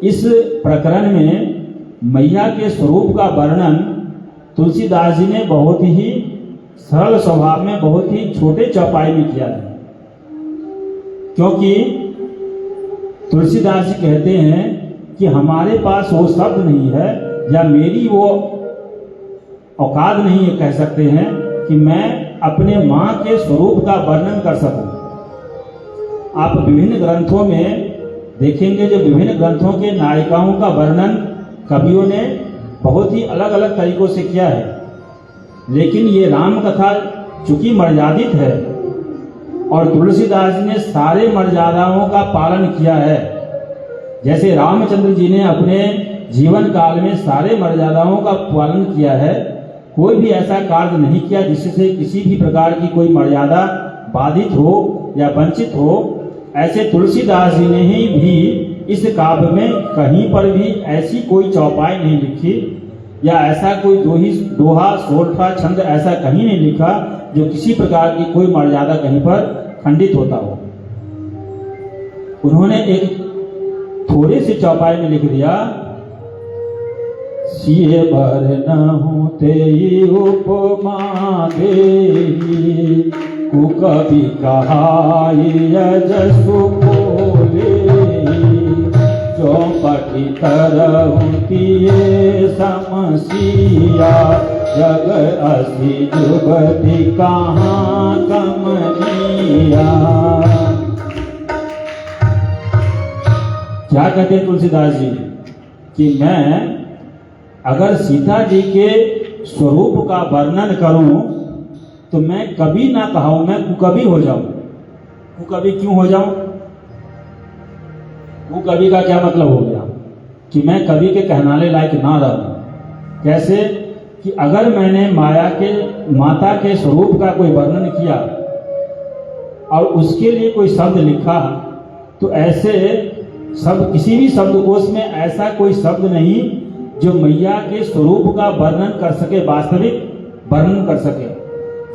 इस प्रकरण में मैया के स्वरूप का वर्णन तुलसीदास जी ने बहुत ही सरल स्वभाव में, बहुत ही छोटे चौपाई में किया है। क्योंकि तुलसीदास जी कहते हैं कि हमारे पास वो शब्द नहीं है, या मेरी वो औकात नहीं है, कह सकते हैं कि मैं अपने माँ के स्वरूप का वर्णन कर सकूं। आप विभिन्न ग्रंथों में देखेंगे, जो विभिन्न ग्रंथों के नायिकाओं का वर्णन कवियों ने बहुत ही अलग अलग तरीकों से किया है, लेकिन ये राम कथा चूंकि मर्यादित है और तुलसीदास जी ने सारे मर्यादाओं का पालन किया है। जैसे रामचंद्र जी ने अपने जीवन काल में सारे मर्यादाओं का पालन किया है, कोई भी ऐसा कार्य नहीं किया जिससे किसी भी प्रकार की कोई मर्यादा बाधित हो या वंचित हो। ऐसे तुलसीदास जी ने ही भी इस काव्य में कहीं पर भी ऐसी कोई चौपाई नहीं लिखी, या ऐसा कोई दोहा सोलठा छंद ऐसा कहीं नहीं लिखा जो किसी प्रकार की कोई मर्यादा कहीं पर खंडित होता हो। उन्होंने एक थोड़ी सी चौपाई में लिख दिया, सिए बर नहु तेई उपमा देहि, कुकवि कहाई यजसु बोले, जो पठित रहु तिये समसिया, जग असी जुगति कहाँ कमनिया। क्या कहते हैं तुलसीदास जी कि मैं अगर सीता जी के स्वरूप का वर्णन करूं तो मैं कभी ना कहूं, मैं कुकवि हो जाऊं। कुकवि क्यों हो जाऊं? कुकवि का क्या मतलब हो गया कि मैं कवि के कहनाने लायक ना रहूं। कैसे कि अगर मैंने माता के स्वरूप का कोई वर्णन किया और उसके लिए कोई शब्द लिखा, तो ऐसे शब्द किसी भी शब्दकोश में ऐसा कोई शब्द नहीं जो मैया के स्वरूप का वर्णन कर सके, वास्तविक वर्णन कर सके।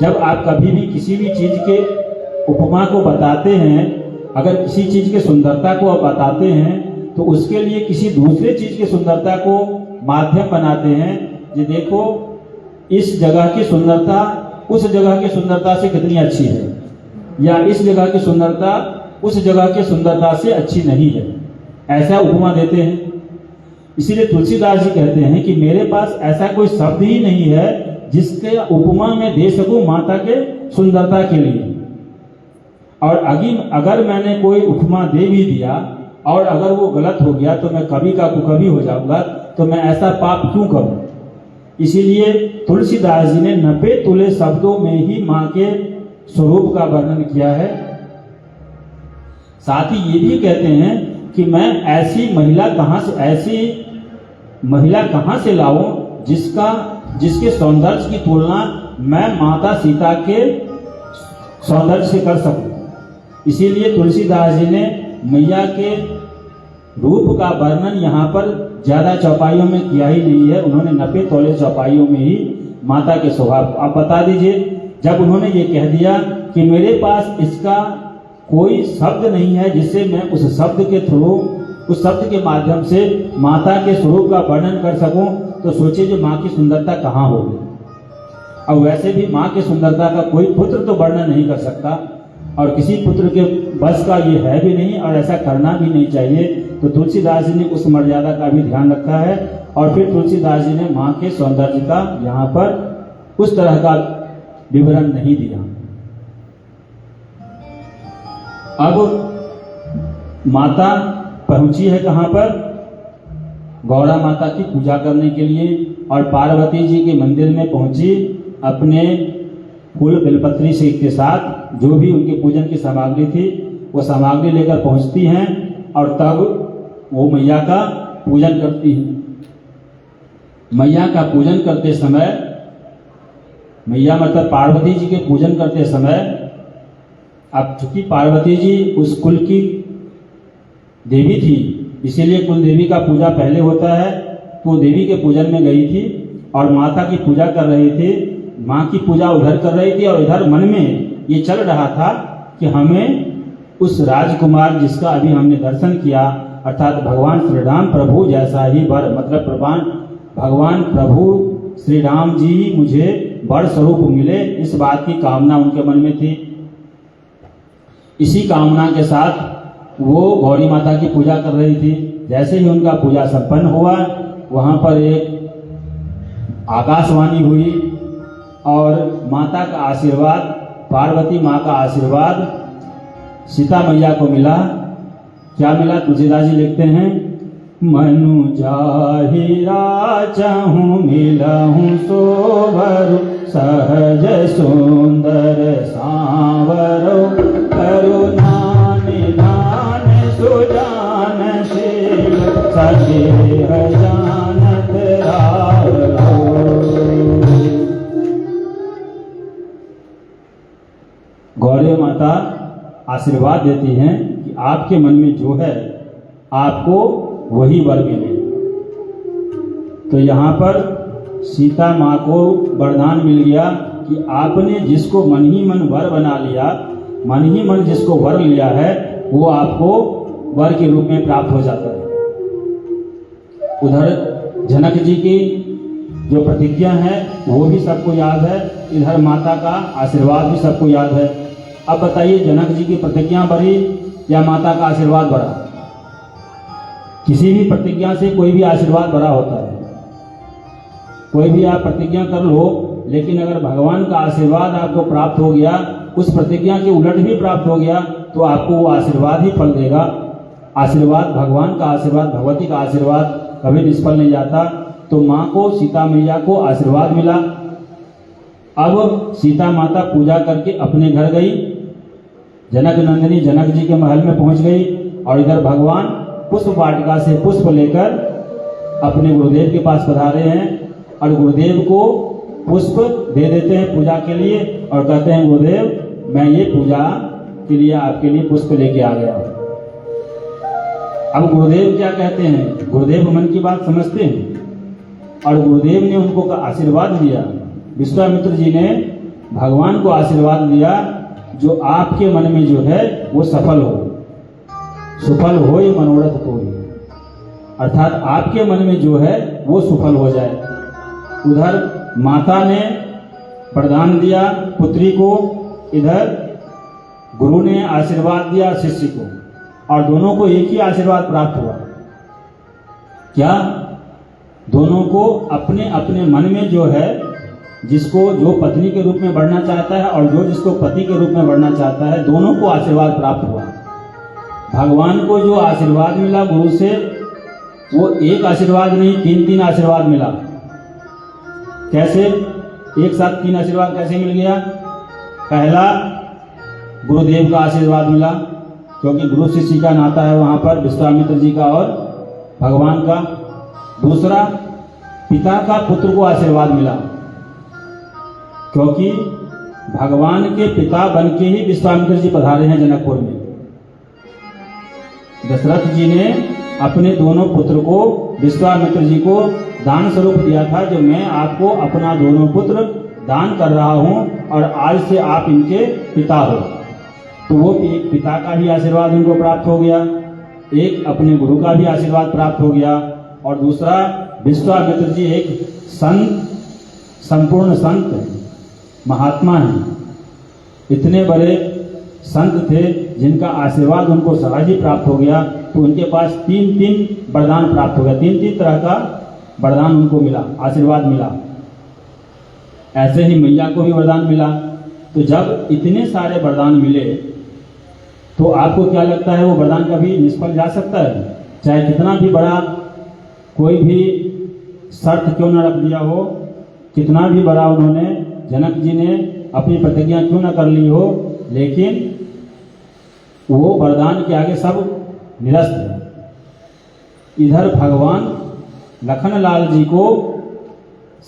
जब आप कभी भी किसी भी चीज के उपमा को बताते हैं, अगर किसी चीज के सुंदरता को आप बताते हैं, तो उसके लिए किसी दूसरे चीज की सुंदरता को माध्यम बनाते हैं। ये देखो, इस जगह की सुंदरता उस जगह की सुंदरता से कितनी अच्छी है, या इस जगह की सुंदरता उस जगह की सुंदरता से अच्छी नहीं है, ऐसा उपमा देते हैं। इसीलिए तुलसीदास जी कहते हैं कि मेरे पास ऐसा कोई शब्द ही नहीं है जिसके उपमा में दे सकूं माता के सुंदरता के लिए। और अगर मैंने कोई उपमा दे भी दिया और अगर वो गलत हो गया तो मैं कभी का कुकभी हो जाऊंगा, तो मैं ऐसा पाप क्यों करूं। इसीलिए तुलसीदास जी ने 90 तुले शब्दों में ही मां के स्वरूप का वर्णन किया है। साथ ही ये भी कहते हैं कि मैं ऐसी महिला कहां से लाऊं जिसके सौंदर्य की तुलना मैं माता सीता के सौंदर्य से कर सकूं। इसीलिए तुलसीदास जी ने मैया के रूप का वर्णन यहाँ पर ज्यादा चौपाइयों में किया ही नहीं है, उन्होंने 90 तोले चौपाइयों में ही माता के स्वभाव। आप बता दीजिए, जब उन्होंने ये कह दिया कि मेरे पास इसका कोई शब्द नहीं है जिससे मैं उस शब्द के थ्रू, उस शब्द के माध्यम से माता के स्वरूप का वर्णन कर सकूं, तो सोचिए जो माँ की सुंदरता कहाँ होगी। और वैसे भी माँ की सुंदरता का कोई पुत्र तो वर्णन नहीं कर सकता, और किसी पुत्र के बस का ये है भी नहीं, और ऐसा करना भी नहीं चाहिए। तो तुलसीदास जी ने उस मर्यादा का भी ध्यान रखा है। और फिर तुलसीदास जी ने माँ के सौंदर्य का यहाँ पर उस तरह का विवरण नहीं दिया। अब माता पहुंची है कहाँ पर, गौरा माता की पूजा करने के लिए, और पार्वती जी के मंदिर में पहुंची अपने फूल बेलपत्री से के साथ, जो भी उनके पूजन की सामग्री थी वो सामग्री लेकर पहुंचती हैं, और तब वो मैया का पूजन करती हैं। मैया का पूजन करते समय, मैया मतलब पार्वती जी के पूजन करते समय, अब चूंकि पार्वती जी उस कुल की देवी थी, इसीलिए कुल देवी का पूजा पहले होता है, तो देवी के पूजन में गई थी और माता की पूजा कर रही थी। माँ की पूजा उधर कर रही थी और इधर मन में ये चल रहा था कि हमें उस राजकुमार जिसका अभी हमने दर्शन किया, अर्थात भगवान श्री राम प्रभु जैसा ही वर, मतलब भगवान प्रभु श्री राम जी मुझे वर स्वरूप मिले, इस बात की कामना उनके मन में थी। इसी कामना के साथ वो गौरी माता की पूजा कर रही थी। जैसे ही उनका पूजा संपन्न हुआ, वहाँ पर एक आकाशवाणी हुई और माता का आशीर्वाद, पार्वती माँ का आशीर्वाद सीता मैया को मिला। क्या मिला? तुलसीदास जी लिखते हैं, मनु जाहिरा चाहूं मिलहूं सोवर, सहज सुंदर सांवरो, करुणा निधान सुजानशील, सदेह जानत रावरो। गौरी माता आशीर्वाद देती हैं कि आपके मन में जो है आपको वही वर मिले। तो यहाँ पर सीता माँ को वरदान मिल गया कि आपने जिसको मन ही मन वर बना लिया, मन ही मन जिसको वर लिया है, वो आपको वर के रूप में प्राप्त हो जाता है। उधर जनक जी की जो प्रतिज्ञा है वो भी सबको याद है, इधर माता का आशीर्वाद भी सबको याद है। अब बताइए, जनक जी की प्रतिज्ञा बढ़ी या माता का आशीर्वाद बढ़ा? किसी भी प्रतिज्ञा से कोई भी आशीर्वाद बड़ा होता है। कोई भी आप प्रतिज्ञा कर लो, लेकिन अगर भगवान का आशीर्वाद आपको प्राप्त हो गया, उस प्रतिज्ञा के उलट भी प्राप्त हो गया, तो आपको वो आशीर्वाद ही फल देगा। आशीर्वाद, भगवान का आशीर्वाद, भगवती का आशीर्वाद कभी निष्फल नहीं जाता। तो माँ को, सीता मैया को आशीर्वाद मिला। अब सीता माता पूजा करके अपने घर गई, जनक नंदिनी जनक जी के महल में पहुंच गई, और इधर भगवान पुष्प वाटिका से पुष्प लेकर अपने गुरुदेव के पास पधारे हैं, और गुरुदेव को पुष्प दे देते हैं पूजा के लिए, और कहते हैं, गुरुदेव मैं ये पूजा के लिए आपके लिए पुष्प लेके आ गया हूं। अब गुरुदेव क्या कहते हैं? गुरुदेव मन की बात समझते हैं, और गुरुदेव ने उनको आशीर्वाद दिया। विश्वामित्र जी ने भगवान को आशीर्वाद दिया, जो आपके मन में जो है वो सफल हो, सुफल हो ये मनोरथ को ही, अर्थात आपके मन में जो है वो सुफल हो जाए। उधर माता ने वरदान दिया पुत्री को, इधर गुरु ने आशीर्वाद दिया शिष्य को, और दोनों को एक ही आशीर्वाद प्राप्त हुआ। क्या? दोनों को अपने अपने मन में जो है, जिसको जो पत्नी के रूप में बढ़ना चाहता है और जो जिसको पति के रूप में बढ़ना चाहता है, दोनों को आशीर्वाद प्राप्त हुआ। भगवान को जो आशीर्वाद मिला गुरु से, वो एक आशीर्वाद नहीं, 3 आशीर्वाद मिला। कैसे? एक साथ 3 आशीर्वाद कैसे मिल गया? पहला, गुरुदेव का आशीर्वाद मिला, क्योंकि गुरु शिष्य का नाता है वहाँ पर, विश्वामित्र जी का और भगवान का। दूसरा, पिता का पुत्र को आशीर्वाद मिला, क्योंकि भगवान के पिता बन के ही विश्वामित्र जी पधारे हैं जनकपुर में। दशरथ जी ने अपने दोनों पुत्र को विश्वामित्र जी को दान स्वरूप दिया था, जो मैं आपको अपना दोनों पुत्र दान कर रहा हूं और आज से आप इनके पिता हो। तो वो एक पिता का भी आशीर्वाद उनको प्राप्त हो गया, एक अपने गुरु का भी आशीर्वाद प्राप्त हो गया, और दूसरा, विश्वामित्र जी एक संत, संपूर्ण संत हैं, महात्मा हैं। इतने बड़े संत थे जिनका आशीर्वाद उनको सहज ही प्राप्त हो गया। तो उनके पास 3 वरदान प्राप्त हो गया, 3 तरह का वरदान उनको मिला, आशीर्वाद मिला। ऐसे ही मैया को भी वरदान मिला। तो जब इतने सारे वरदान मिले, तो आपको क्या लगता है वो वरदान कभी निष्फल जा सकता है? चाहे कितना भी बड़ा कोई भी शर्त क्यों न रख दिया हो, कितना भी बड़ा उन्होंने, जनक जी ने अपनी प्रतिज्ञा क्यों न कर ली हो, लेकिन वो वरदान के आगे सब निरस्त है। इधर भगवान लखनलाल जी को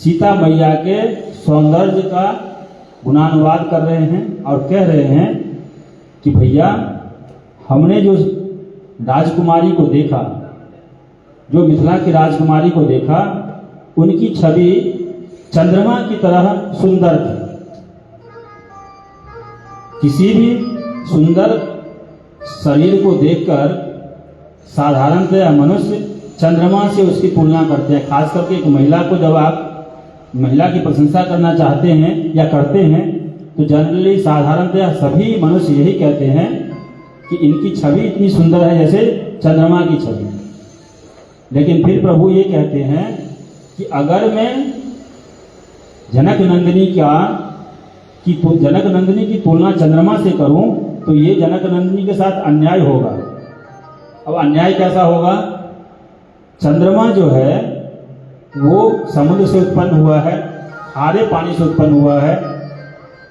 सीता मैया के सौंदर्य का गुणानुवाद कर रहे हैं और कह रहे हैं कि भैया, हमने जो राजकुमारी को देखा, जो मिथिला की राजकुमारी को देखा, उनकी छवि चंद्रमा की तरह सुंदर थी। किसी भी सुंदर शरीर को देखकर साधारणतः मनुष्य चंद्रमा से उसकी तुलना करते हैं। खास करके एक महिला को जब आप महिला की प्रशंसा करना चाहते हैं या करते हैं, तो जनरली साधारणतः सभी मनुष्य यही कहते हैं कि इनकी छवि इतनी सुंदर है जैसे चंद्रमा की छवि। लेकिन फिर प्रभु ये कहते हैं कि अगर मैं जनक नंदिनी की तुलना चंद्रमा से करूं, तो ये जनक नंदिनी के साथ अन्याय होगा। अब अन्याय कैसा होगा? चंद्रमा जो है वो समुद्र से उत्पन्न हुआ है, खारे पानी से उत्पन्न हुआ है,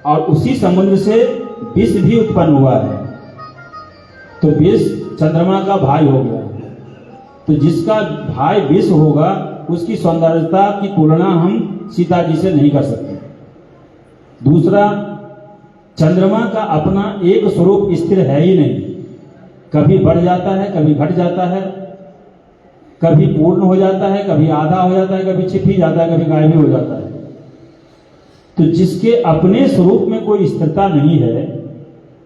और उसी समुद्र से विष भी उत्पन्न हुआ है। तो विष चंद्रमा का भाई हो गया। तो जिसका भाई विष होगा, उसकी सौंदर्यता की तुलना हम सीता जी से नहीं कर सकते। दूसरा, चंद्रमा का अपना एक स्वरूप स्थिर है ही नहीं, कभी बढ़ जाता है, कभी घट जाता है, कभी पूर्ण हो जाता है, कभी आधा हो जाता है, कभी छिप ही जाता है, कभी गायब भी हो जाता है। तो जिसके अपने स्वरूप में कोई स्थिरता नहीं है,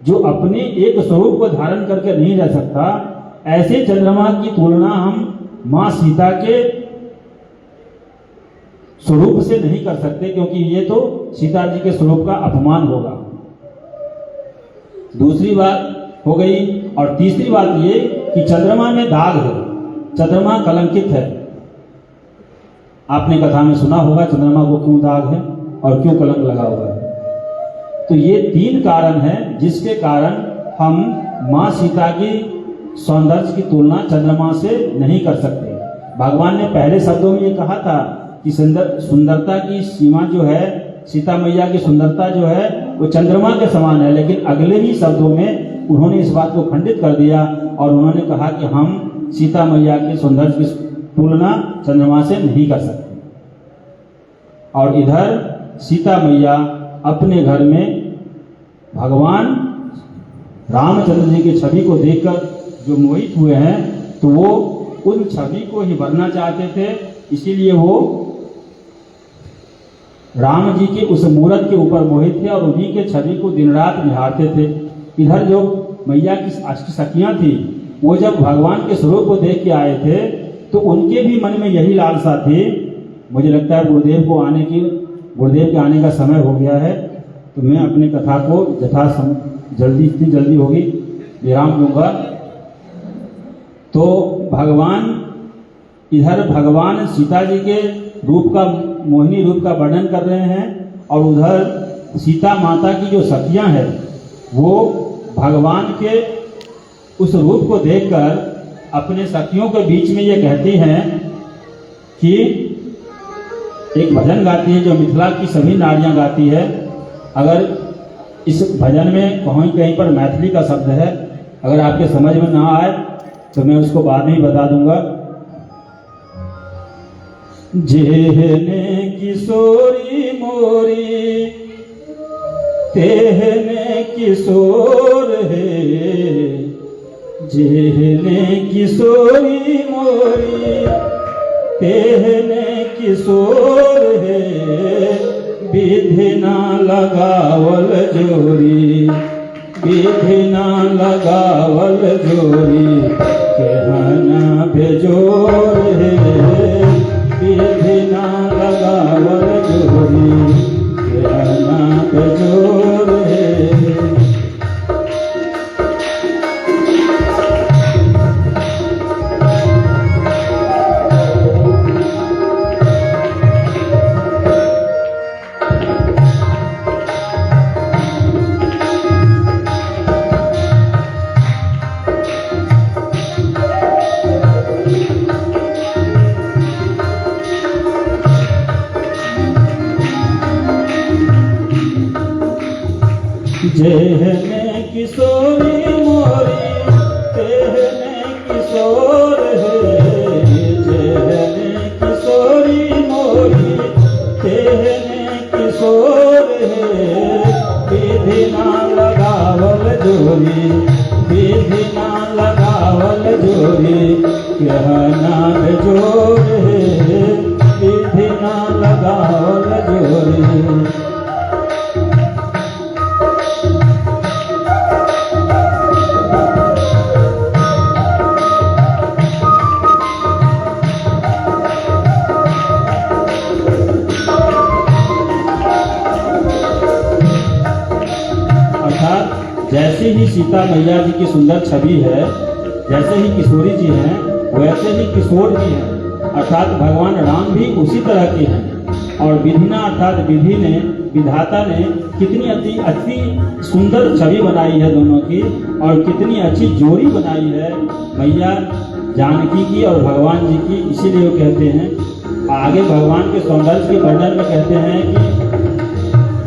जो अपने एक स्वरूप को धारण करके नहीं रह सकता, ऐसे चंद्रमा की तुलना हम मां सीता के स्वरूप से नहीं कर सकते, क्योंकि ये तो सीता जी के स्वरूप का अपमान होगा। दूसरी बात हो गई। और तीसरी बात ये कि चंद्रमा में दाग है, चंद्रमा कलंकित है। आपने कथा में सुना होगा चंद्रमा को क्यों दाग है और क्यों कलंक लगा हुआ है। तो ये 3 कारण हैं जिसके कारण हम मां सीता की सौंदर्य की तुलना चंद्रमा से नहीं कर सकते। भगवान ने पहले शब्दों में ये कहा था कि सुंदरता की सीमा जो है, सीता मैया की सुंदरता जो है वो चंद्रमा के समान है, लेकिन अगले ही शब्दों में उन्होंने इस बात को खंडित कर दिया और उन्होंने कहा कि हम सीता मैया के सौंदर्य की तुलना चंद्रमा से नहीं कर सकते। और इधर सीता मैया अपने घर में भगवान रामचंद्र जी की छवि को देखकर जो मोहित हुए हैं, तो वो उन छवि को ही भरना चाहते थे, इसीलिए वो राम जी के उस मूर्त के ऊपर मोहित थे और उन्हीं के छवि को दिन रात निहारते थे। इधर जो मैया की अष्ट सखियां थी, वो जब भगवान के स्वरूप को देख के आए थे, तो उनके भी मन में यही लालसा थी। मुझे लगता है गुरुदेव को आने की गुरुदेव के आने का समय हो गया है, तो मैं अपनी कथा को जल्दी जितनी जल्दी होगी विराम दूंगा। तो इधर भगवान सीता जी के रूप का, मोहिनी रूप का वर्णन कर रहे हैं, और उधर सीता माता की जो सखियां हैं वो भगवान के उस रूप को देखकर अपने सखियों के बीच में ये कहती हैं कि एक भजन गाती है जो मिथिला की सभी नारियां गाती है। अगर इस भजन में कहीं पर मैथिली का शब्द है, अगर आपके समझ में ना आए तो मैं उसको बाद में ही बता दूंगा। जेहने किशोरी मोरी तेहने किशोर है, जेहने किशोरी मोरी तेहने किशोर है, विधि ना लगावल जोरी, विधि ना लगावल जोरी, कहना बेजोर है, विधि ना लगावल जोरी, कहना बेजोर है। जेहने किशोरी मोरी तेहने किशोर है, जेहने किशोरी मोरी तेहने किशोर है, विधि ना लगावल जोरी, विधि ना लगावल जोरी, कहना बेजोर है, विधि ना लगावल जोरी। जैसे ही सीता मैया जी की सुंदर छवि है, जैसे ही किशोरी जी हैं, वैसे ही किशोर जी हैं, अर्थात भगवान राम भी उसी तरह के हैं। और विधिना अर्थात विधि ने, विधाता ने कितनी अति सुंदर छवि बनाई है दोनों की, और कितनी अच्छी जोड़ी बनाई है मैया जानकी की और भगवान जी की। इसीलिए वो कहते हैं, आगे भगवान के सौंदर्य के वर्णन में कहते हैं कि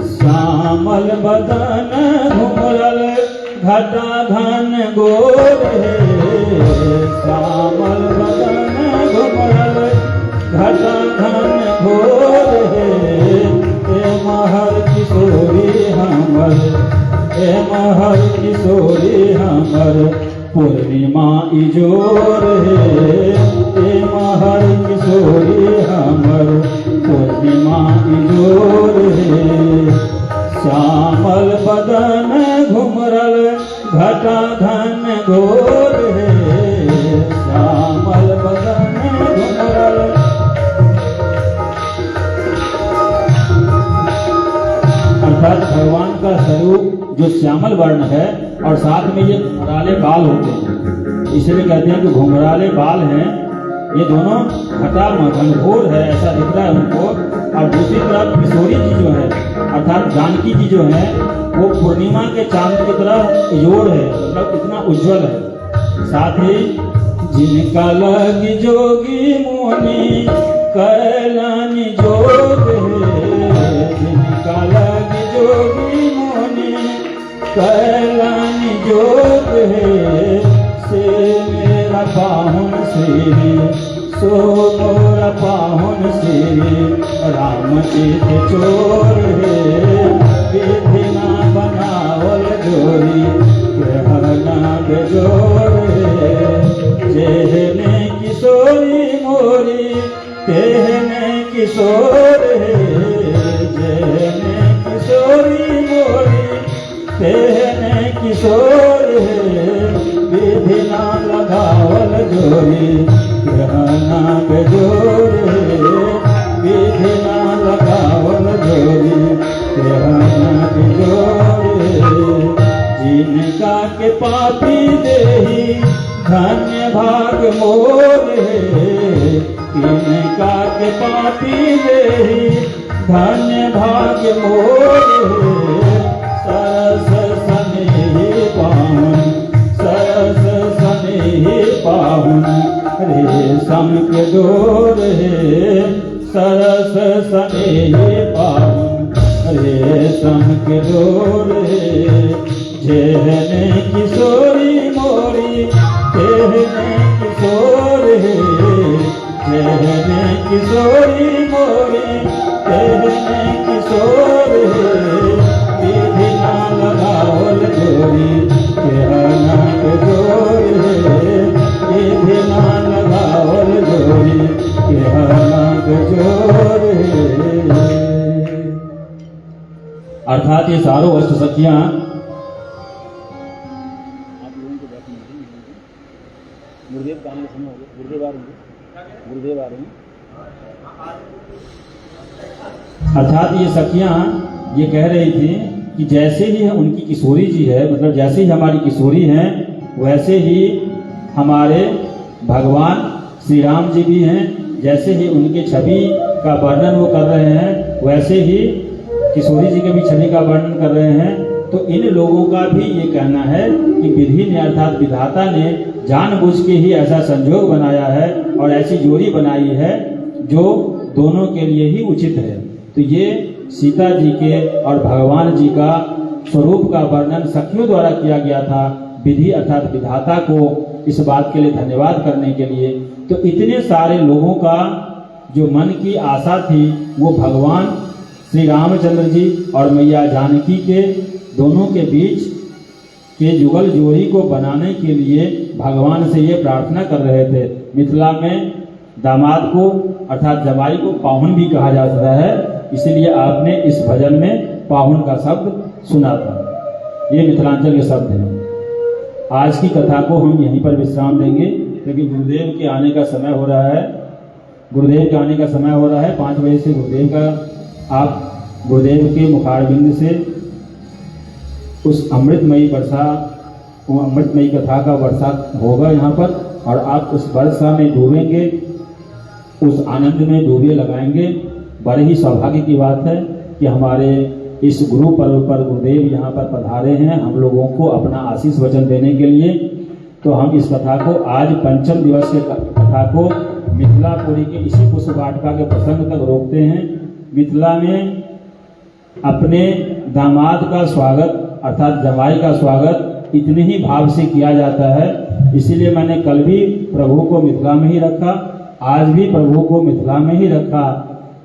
श्यामल बदन घुमरल घटा घन गोर है, श्यामल बदन घुमरल घटा घन घोर है, ए महर किशोरी हमर, ए महर किशोरी हमर, पूर्णिमा इजोर है, ए महर किशोरी हमर, पूर्णिमा इजोर है। श्यामल बदन घुमरल घटा घन घोर है, श्यामल बदन घुमरल। अर्थात भगवान का स्वरूप जो श्यामल वर्ण है, और साथ में ये घुंघराले बाल होते हैं, इसलिए कहते हैं कि घुंघराले बाल हैं। ये दोनों घटा घनघोर है ऐसा दिख रहा है उनको। और दूसरी तरफ किशोरी जी जो है अर्थात जानकी जी जो है वो पूर्णिमा के चांद की तरह योर है, मतलब इतना उज्जवल है। साथ ही जिनका लगी जोगी मुनि कैलानी जोग है, जिनका लगी जोगी मुनि कैलानी जोग है, से मेरा पाहुन श्री सो मोरा पाहुन श्री राम चित चोर है, विधि ना बनावल जोरी, कहना बेजोर है। जेहने किशोरी मोरी तेहने किशोर है, जेहने किशोरी मोरी तेहने किशोर है, विधि ना लगावल जोरी, कहना बेजोर है, विधि ना लगावल जोरी। पापी देही धन्य भाग मोरे तिनका के पापी देही धन्य भाग मोरे सरस सनेह पाहुन सरस सनेह पाहुन रेशम के डोरे सरस सनेह पाहुन रेशम के डोरे जेहने किशोरी मोरी तेहने किशोरी जेहने किशोरी मोरी तेहने किशोरी विधि ना लगावल जोरी केहना के जोरी विधि ना लगावल जोरी केहना के जोरी। अर्थात ये सारों अष्ट सखियां गुरुदेव का आने का समय हो गया। गुरुदेव आ रहे हैं। अर्थात ये सखियां ये कह रही थी कि जैसे ही उनकी किशोरी जी है, मतलब जैसे ही हमारी किशोरी हैं वैसे ही हमारे भगवान श्री राम जी भी हैं। जैसे ही उनके छवि का वर्णन वो कर रहे हैं वैसे ही किशोरी जी के भी छवि का वर्णन कर रहे हैं। तो इन लोगों का भी ये कहना है कि विधि ने अर्थात विधाता ने जानबूझ के ही ऐसा संजोग बनाया है और ऐसी जोड़ी बनाई है जो दोनों के लिए ही उचित है। तो ये सीता जी के और भगवान जी का स्वरूप का वर्णन सखियों द्वारा किया गया था, विधि अर्थात विधाता को इस बात के लिए धन्यवाद करने के लिए। तो इतने सारे लोगों का जो मन की आशा थी वो भगवान श्री रामचंद्र जी और मैया जानकी के दोनों के बीच के जुगल जोड़ी को बनाने के लिए भगवान से ये प्रार्थना कर रहे थे। मिथिला में दामाद को अर्थात जमाई को पाहुन भी कहा जाता है, इसीलिए आपने इस भजन में पाहुन का शब्द सुना था। ये मिथिलांचल के शब्द हैं। आज की कथा को हम यहीं पर विश्राम देंगे क्योंकि गुरुदेव के आने का समय हो रहा है। गुरुदेव के आने का समय हो रहा है 5 बजे से गुरुदेव का आप गुरुदेव के मुखारबिंद से उस अमृतमयी वर्षा, वो अमृतमयी कथा का वर्षा होगा यहाँ पर और आप उस वर्षा में डूबेंगे, उस आनंद में डूबे लगाएंगे। बड़े ही सौभाग्य की बात है कि हमारे इस गुरु पर्व पर गुरुदेव यहाँ पर पधारे हैं हम लोगों को अपना आशीष वचन देने के लिए। तो हम इस कथा को आज पंचम दिवस के कथा को मिथिलापुरी के इसी पुष्प वाटिका के प्रसंग तक रोकते हैं। मिथिला में अपने दामाद का स्वागत अर्थात जमाई का स्वागत इतने ही भाव से किया जाता है। इसीलिए मैंने कल भी प्रभु को मिथिला में ही रखा, आज भी प्रभु को मिथिला में ही रखा।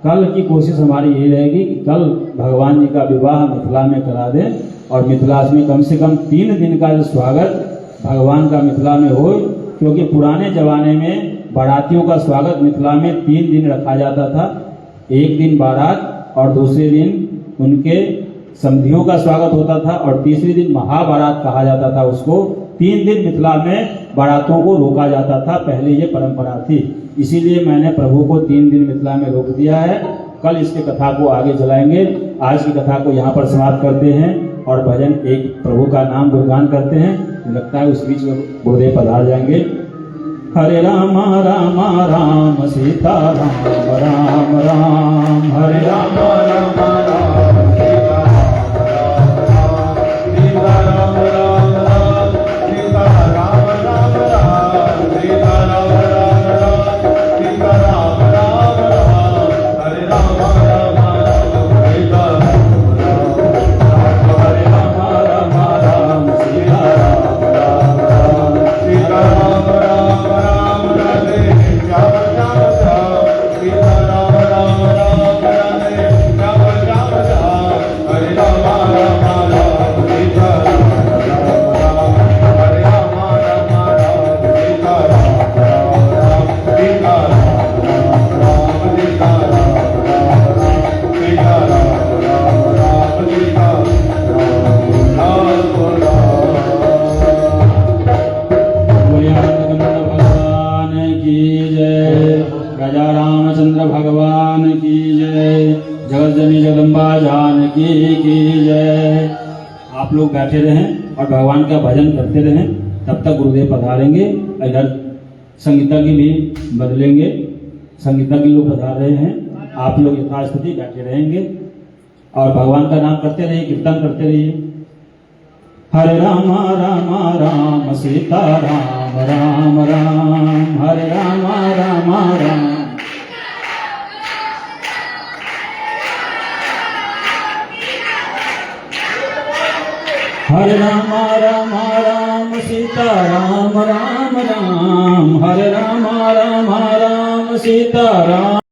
कल की कोशिश हमारी ये रहेगी कि कल भगवान जी का विवाह मिथिला में करा दें और मिथिला में कम से कम 3 दिन का जो स्वागत भगवान का मिथिला में हो, क्योंकि पुराने जमाने में बारातियों का स्वागत मिथिला में 3 दिन रखा जाता था। एक दिन बारात और दूसरे दिन उनके समधियों का स्वागत होता था और तीसरे दिन महाबारात कहा जाता था उसको। 3 दिन मिथिला में बारातों को रोका जाता था, पहले ये परंपरा थी। इसीलिए मैंने प्रभु को 3 दिन मिथिला में रोक दिया है। कल इसके कथा को आगे चलाएंगे। आज की कथा को यहाँ पर समाप्त करते हैं और भजन एक प्रभु का नाम गुणगान करते हैं। लगता है उस बीच में गुरुदेव पधार जाएंगे। हरे राम राम राम सीता राम राम राम, हरे राम राम राम सीता राम राम राम, सीता राम राम राम, सीता राम राम राम, सीता राम राम राम, हरे राम राम राम सीता राम राम, हरे राम राम राम सीता राम राम राम, सीता राम राम राम राधे श्याम श्याम श्याम, सीता राम राम राम राधे श्याम श्याम श्याम, हरे राम राम राम सीता राम राम, हरे राम राम राम सीता राम राम, सीता राम राम, सीता राम राम, सीता राम राम, सीता भगवान की जय, राजा रामचंद्र भगवान की जय, जगत जननी जगदम्बा जानकी की जय। आप लोग बैठे रहें। और भगवान का भजन करते रहें। तब तक गुरुदेव पधारेंगे। इधर संगीता की भी बदलेंगे, संगीता के लोग पधार रहे हैं। आप लोग यथास्थिति बैठे रहेंगे और भगवान का नाम करते रहिए, कीर्तन करते रहिए। हरे राम राम राम सीता राम राम राम, हरे राम राम राम। हरे राम राम राम सीता राम राम राम, हरे राम राम राम सीता राम।